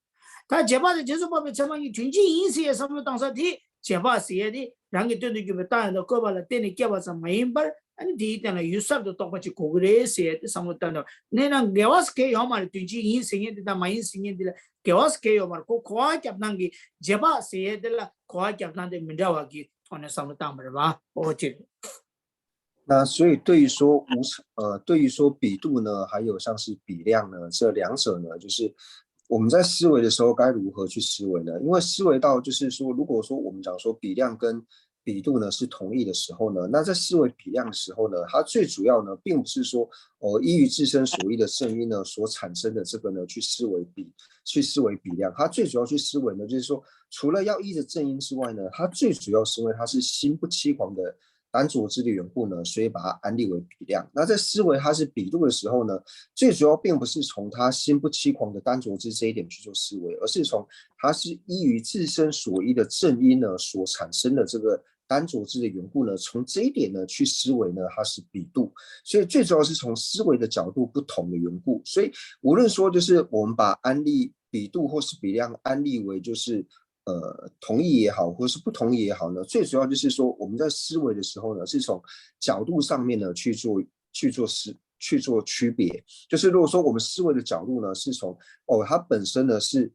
다 제바다 제조바베 세만이 튼지 인시에 삼로 땅사디 제바 시에디 랑기 땐도 규베 따한다 거발 때니 깨와 짬 마임발 아니 디때나 유서도 똑같이 고그레스에 삼로 땅도 내랑 개와스케 요말 튼지 인생에다 마이 생애디라 개와스케 요말 고 코아기 앞난기 제바 시에들라 코아기 앞난데 민다와기 토네 삼로 땅버바 오지 那所以对于说对于说比度呢，还有像是比量呢，这两者呢，就是我们在思维的时候该如何去思维呢？因为思维到就是说，如果说我们讲说比量跟比度呢是同义的时候呢，那在思维比量的时候呢，它最主要呢并不是说依于自身所依的正因呢所产生的这个呢去思维比量，它最主要去思维呢就是说，除了要依着正因之外呢，它最主要是因为它是心不欺狂的单着之的缘故呢，所以把它安立为比量。那在思维它是比度的时候呢，最主要并不是从它心不欺狂的单着之这一点去做思维，而是从它是依于自身所依的正因呢所产生的这个单着之的缘故呢，从这一点呢去思维呢，它是比度。所以最主要是从思维的角度不同的缘故。所以无论说就是我们把安立比度或是比量安立为就是同意也好，或是不同意也好呢，最主要就是说我们在思维的时候呢，是从角度上面呢去做区别。就是如果说我们思维的角度呢，是从它本身呢是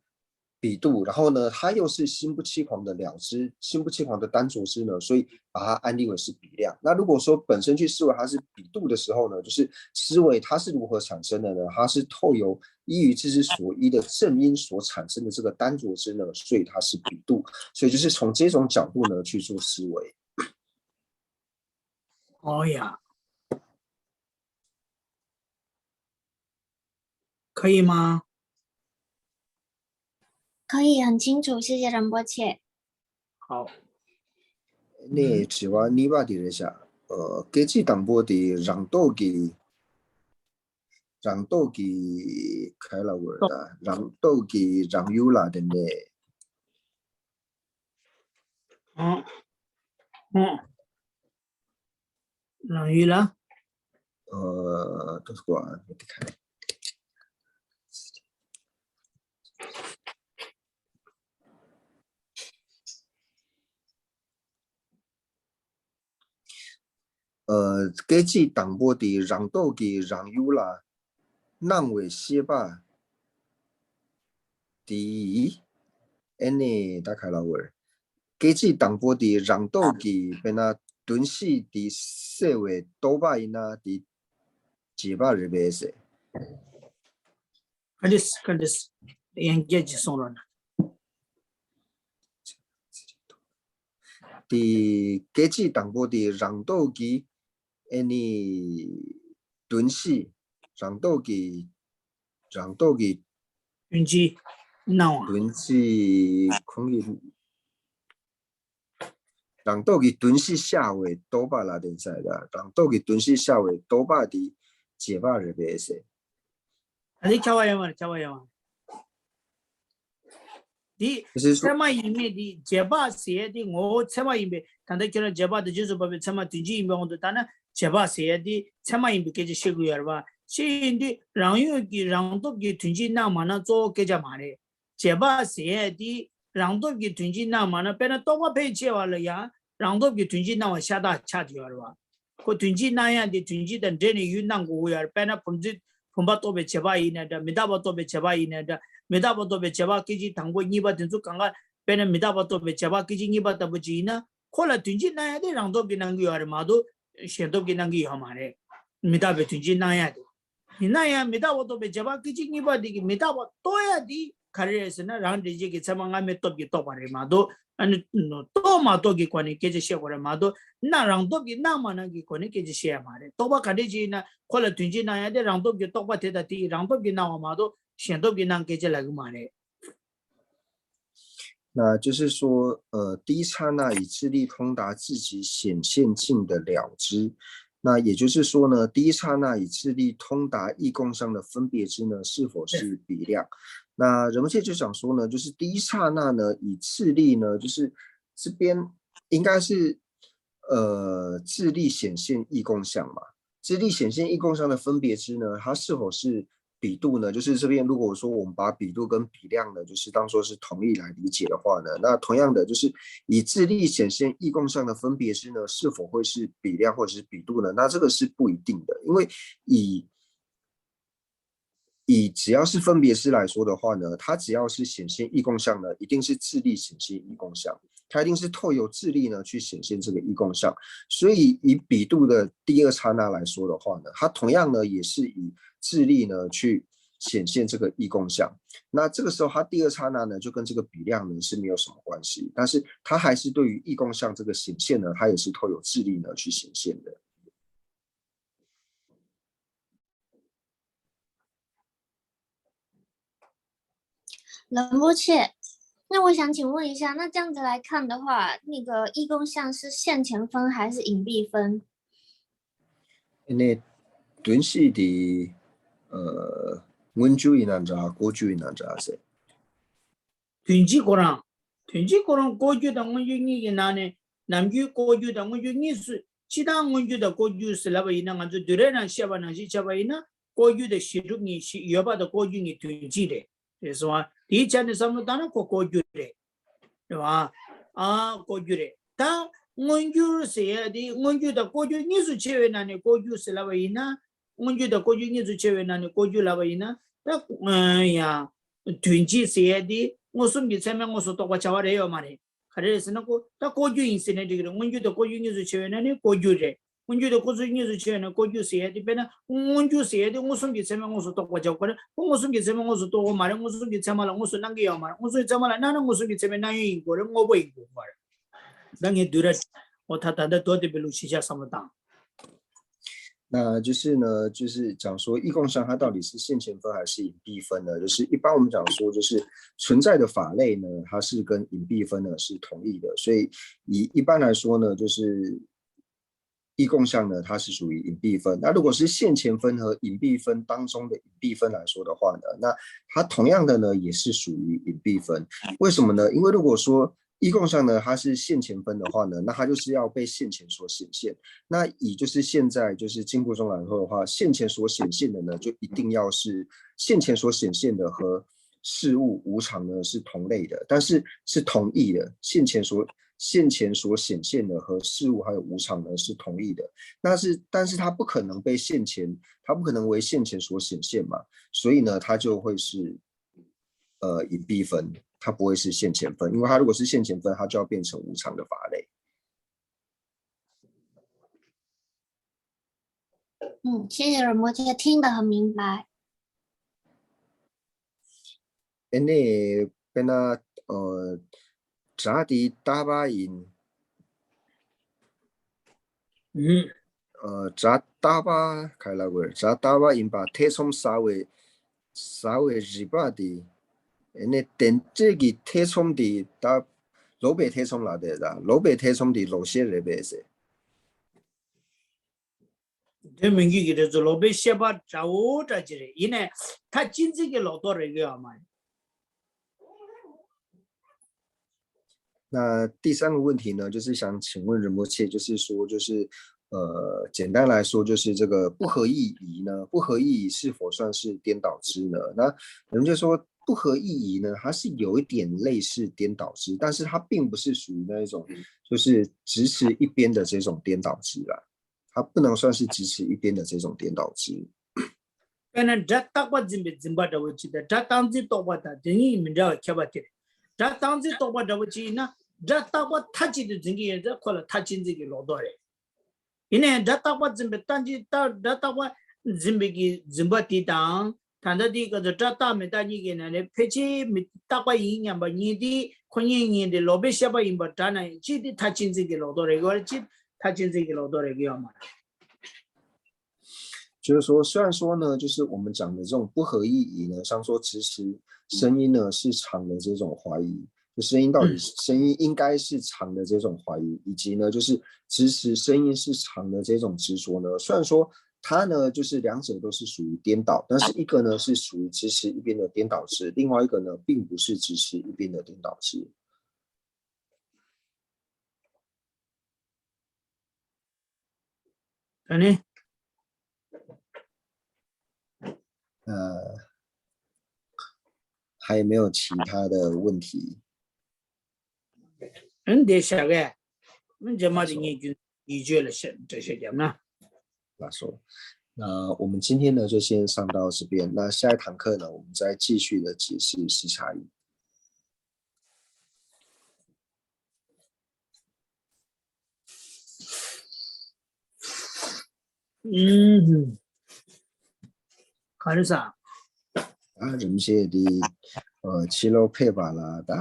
比度，然后呢它又是心不欺狂的了知，心不欺狂的单着知呢，所以把它安立为是比量。那如果说本身去思维它是比度的时候呢，就是思维它是如何产生的呢？它是透由依于自之所依的正因所产生的这个单着知呢，所以它是比度。所以就是从这种角度呢去做思维。哦呀，可以吗？可以很清楚，谢谢仁波切。好，那只话你把的下，给这当波的让到给开了味的，让到给让有啦的呢。让语了。都是quoi？你看。给这当波的让到给让有啦，让为些吧。第一，打开了味。给这当波的让到给被那顿时的社会多把人啊的几把日本是。可是，engage送了呢。的给这当波的让到给顿时让到给云机，那啊，顿时空气。让到佢顿时下位多把拉点赛的，让到佢顿时下位多把的解把日本是。你叫我嘛，叫我嘛。你什么意味的？结巴写的我什么意味？但是叫人结巴的就是把什么经济意味我都谈了，结巴写的什么意味？给这写个样吧。现在让有给让到给经济那么呢做给这嘛嘞？结巴写的让到给经济那么呢，别人多我赔钱完了呀。让到给经济那么下大下去了吧？个经济那样的经济的这里有那个呀，别人碰把多被结巴一年的，没大把多被结巴一年的。没大把多被结巴，给起谈过你把听说刚刚别人没大把多被结巴，给起你把都不记呢？后来tunji那样的让多给那个样的嘛都选到给那个好嘛嘞，没大被tunji那样的，你那样没大把多被结巴，给起你把的没大把多呀的，看人是那让这些给怎么俺们多给多把的嘛都，俺多嘛多给管你给这些过来嘛都，那让多给那么那给管你给这些嘛的，多把看这些呢，后来tunji那样的让多给多把贴的地，让多给那嘛都。选都给人给这来个嘛嘞？那就是说，第一刹那以智力通达自己显现境的了知，那也就是说呢，第一刹那以智力通达义共相的分别知呢，是否是比量？那人们现在就想说呢，就是第一刹那呢，以智力呢，就是这边应该是智力显现义共相嘛，智力显现义共相的分别知呢，它是否是？比度呢，就是这边如果说我们把比度跟比量呢，就是当做是同义来理解的话呢，那同样的就是以智力显现义共相的分别知呢，是否会是比量或者是比度呢？那这个是不一定的，因为以只要是分别知来说的话呢，它只要是显现义共相呢，一定是智力显现义共相，它一定是透由智力呢去显现这个义共相。所以以比度的第二刹那来说的话呢，它同样呢也是以智力呢去显现这个异共相。那这个时候它第二刹那呢，就跟这个比量呢是没有什么关系，但是它还是对于异共相这个显现呢，它也是透有智力呢去显现的。仁波切，那我想请问一下，那这样子来看的话，那个异共相是现前分还是隐蔽分？那顿时的温州人咋，国州人咋噻？둔지 고랑 둔지 고랑 고주다 원주니 나네 남주 고주다 원주니 수 지당 원주다 고주 슬라바 이나 가지고 드레나 샤바나 시차바이나 고주의 시중이 여바다 고주니 둔지래. 그래서 이 잔에 삼는다는 고주래. 아 고주래. 다 원주세야 디 원주다 고주니 수 체외나네 고주 슬라바 이나 원주다 고주니 수 체외나네 고주 라바 이나 야 둔지 세야디 무슨 기체면 무슨 또 과차와래요 말이 그래서는 다 고주 인생에 되기로 문주도 고주 뉴스 채워내니 고주래 문주도 고주 뉴스 채워내 고주 세야디 배나 문주 세야디 무슨 기체면 무슨 또 과차와래 무슨 기체면 무슨 또 말에 무슨 기체만 무슨 난게요 말 무슨 기체만 나는 무슨 기체면 나의 이거를 뭐 보이고 말 당에 들어 어타다다 도대 별로 시작 삼다 那就是呢，就是讲说异共相它到底是现前分还是隐蔽分呢？就是一般我们讲说，就是存在的法类呢，它是跟隐蔽分呢是同义的，所以一般来说呢，就是异共相呢，它是属于隐蔽分。那如果是现前分和隐蔽分当中的隐蔽分来说的话呢，那它同样的呢也是属于隐蔽分。为什么呢？因为如果说异共相呢，它是现前分的话呢，那它就是要被现前所显现。那以就是现在就是进步中来说的话，现前所显现的呢，就一定要是现前所显现的和事物无常呢是同类的，但是是同义的。现前所显现的和事物还有无常呢是同义的。但是它不可能被现前，它不可能为现前所显现嘛，所以呢，它就会是隐蔽分。它不会是现前分，因为它如果是现前分，它就要变成无常的法类。谢谢仁波切，听得很明白。那边那扎的大巴音，扎大巴开了个，扎大巴音把太冲稍微日巴的。那电这个太冲的，它老北太冲来的啦，老北太冲的老些人呗是。저 민기 그래서 로베 셰바 자오자지래 이네 다 진지게 로도를 이거 말那第三个问题呢，就是想请问仁波切，就是说，就是简单来说，就是这个不合意义呢，不合意义是否算是颠倒之呢？那人们就说不合意义呢，它是有一点类似颠倒之，但是它并不是属于那一种就是直持一边的这种颠倒之啦，它不能算是直持一边的这种颠倒之。그는 자딱과 짐바다 오치다 자땅지 똑바다 등이 민자 켜바티 자땅지 똑바다 오치나 자딱과 타지도 등이 콜라 타진지기 로도래 이네 자딱과 짐베 땅지 자딱과 짐베기 짐바티당 단다디 그 자딱메 따지게네 페치 딱과 이냐 바 니디 코니니데 로베샤바 임바타나 지디 타진지기 로도래 거지 타진지기 로도래 기야마就是说，虽然说呢，就是我们讲的这种不合意义呢，像说支持声音呢是长的这种怀疑，就声音到底声音应该是长的这种怀疑，以及呢就是支持声音是长的这种执着呢，虽然说它呢就是两者都是属于颠倒，但是一个呢是属于支持一边的颠倒之，另外一个呢并不是支持一边的颠倒之。还有没有其他的问题？得下个，这嘛的研究了这些点呢。那说，那我们今天呢就先上到这边，那下一堂课呢我们再继续的解释时差异。가르사 人些的七楼配吧啦，大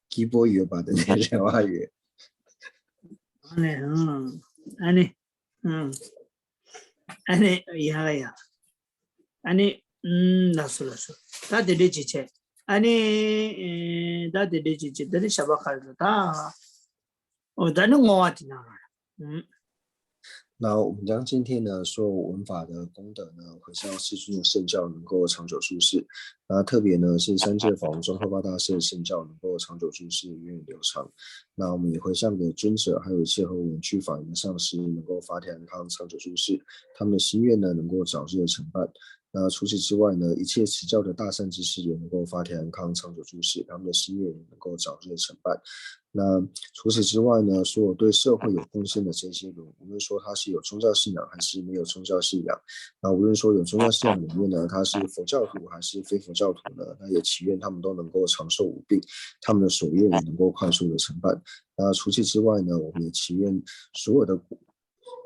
基波月吧的那些话语。아니 야야 아니 나서라서 다 되지체 아니 다 되지체 다 샤바칼다 다는 거 같이나 那我们将今天呢所有文法的功德呢，回向世尊的圣教能够长久住世。那特别呢是三界法王宗喀巴大师的圣教能够长久住世，源远流长。那我们也回向给尊者，还有一切和我们具法云的上师，能够法体安康，长久住世。他们的心愿呢能够早日的成办。那除此之外呢，一切持教的大善知识也能够法体安康，长久住世，他们的心愿也能够早日的成办。那除此之外呢，所有对社会有贡献的这些人，无论说他是有宗教信仰还是没有宗教信仰，那无论说有宗教信仰里面呢，他是佛教徒还是非佛教徒呢，那也祈愿他们都能够长寿无病，他们的所愿也能够快速的成办。那除此之外呢，我们也祈愿所有的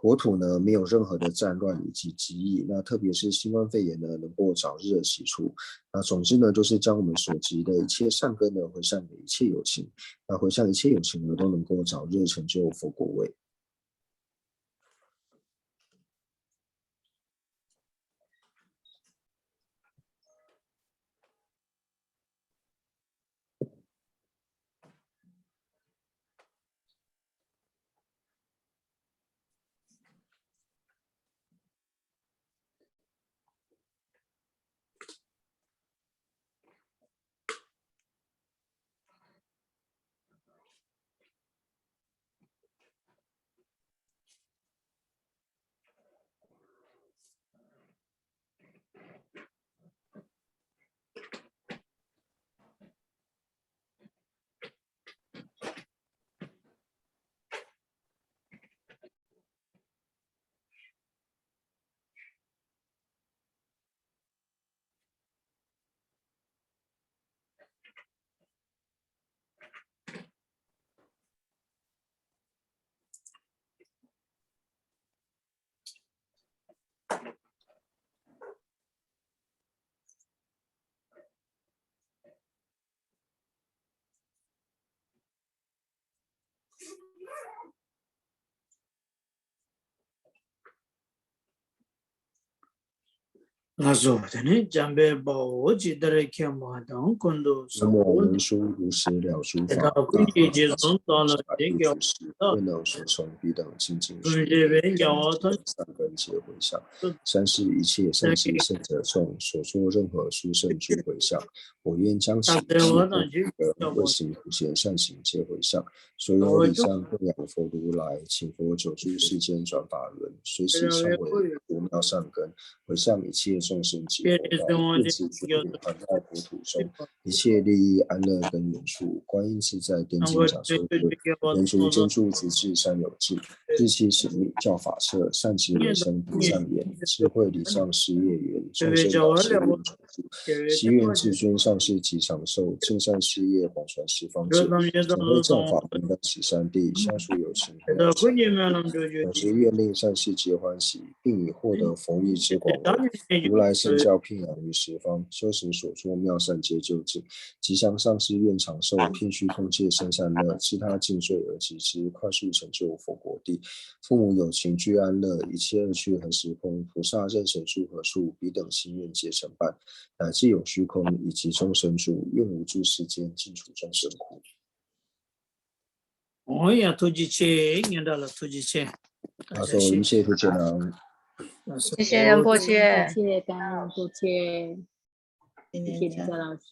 国土呢没有任何的战乱以及疾疫，那特别是新冠肺炎呢能够早日的洗除。那总之呢，就是将我们所及的一切善根呢回向给一切有情，那回向一切有情呢都能够早日成就佛果位。나서네 잠베 바오지 드레케 마당 콘도 那么文殊如实了诸法，大和其实不知，未能所从彼等清净学，三根皆回向。三是一切圣贤圣者众所作任何殊胜诸回向，我愿将其为行普贤善行皆回向。所有礼上供养佛如来，请佛久住世间转法轮，随时忏悔无妙善根，回向一切众生及佛道，愿自觉传在国土中。一切利益安乐跟远处，观音自在电竞讲授论，人族真住直至三有智，志气使命教法社，善知为生不善言，智慧礼上事业缘，众生导师愿传助，希愿至尊上士及长寿，正善事业广传十方界，总会正法分担十三地，下属有情同有情，同时愿令善事皆欢喜，并以获得佛意之广为，如来圣教聘养于十方，修持所作妙善皆救治，吉祥上师愿长寿，遍虚空界生善乐，知他尽罪而及之，快速成就佛国地。父母有情俱安乐，一切恶趣何时空？菩萨任谁住何处？彼等心愿皆成办，乃至有虚空以及众生住，愿无诸世间尽除众生苦。오야 도지체 년달라 도지체 他说一切不见了。谢谢仁波切。谢谢感恩仁波切，谢谢林教老师。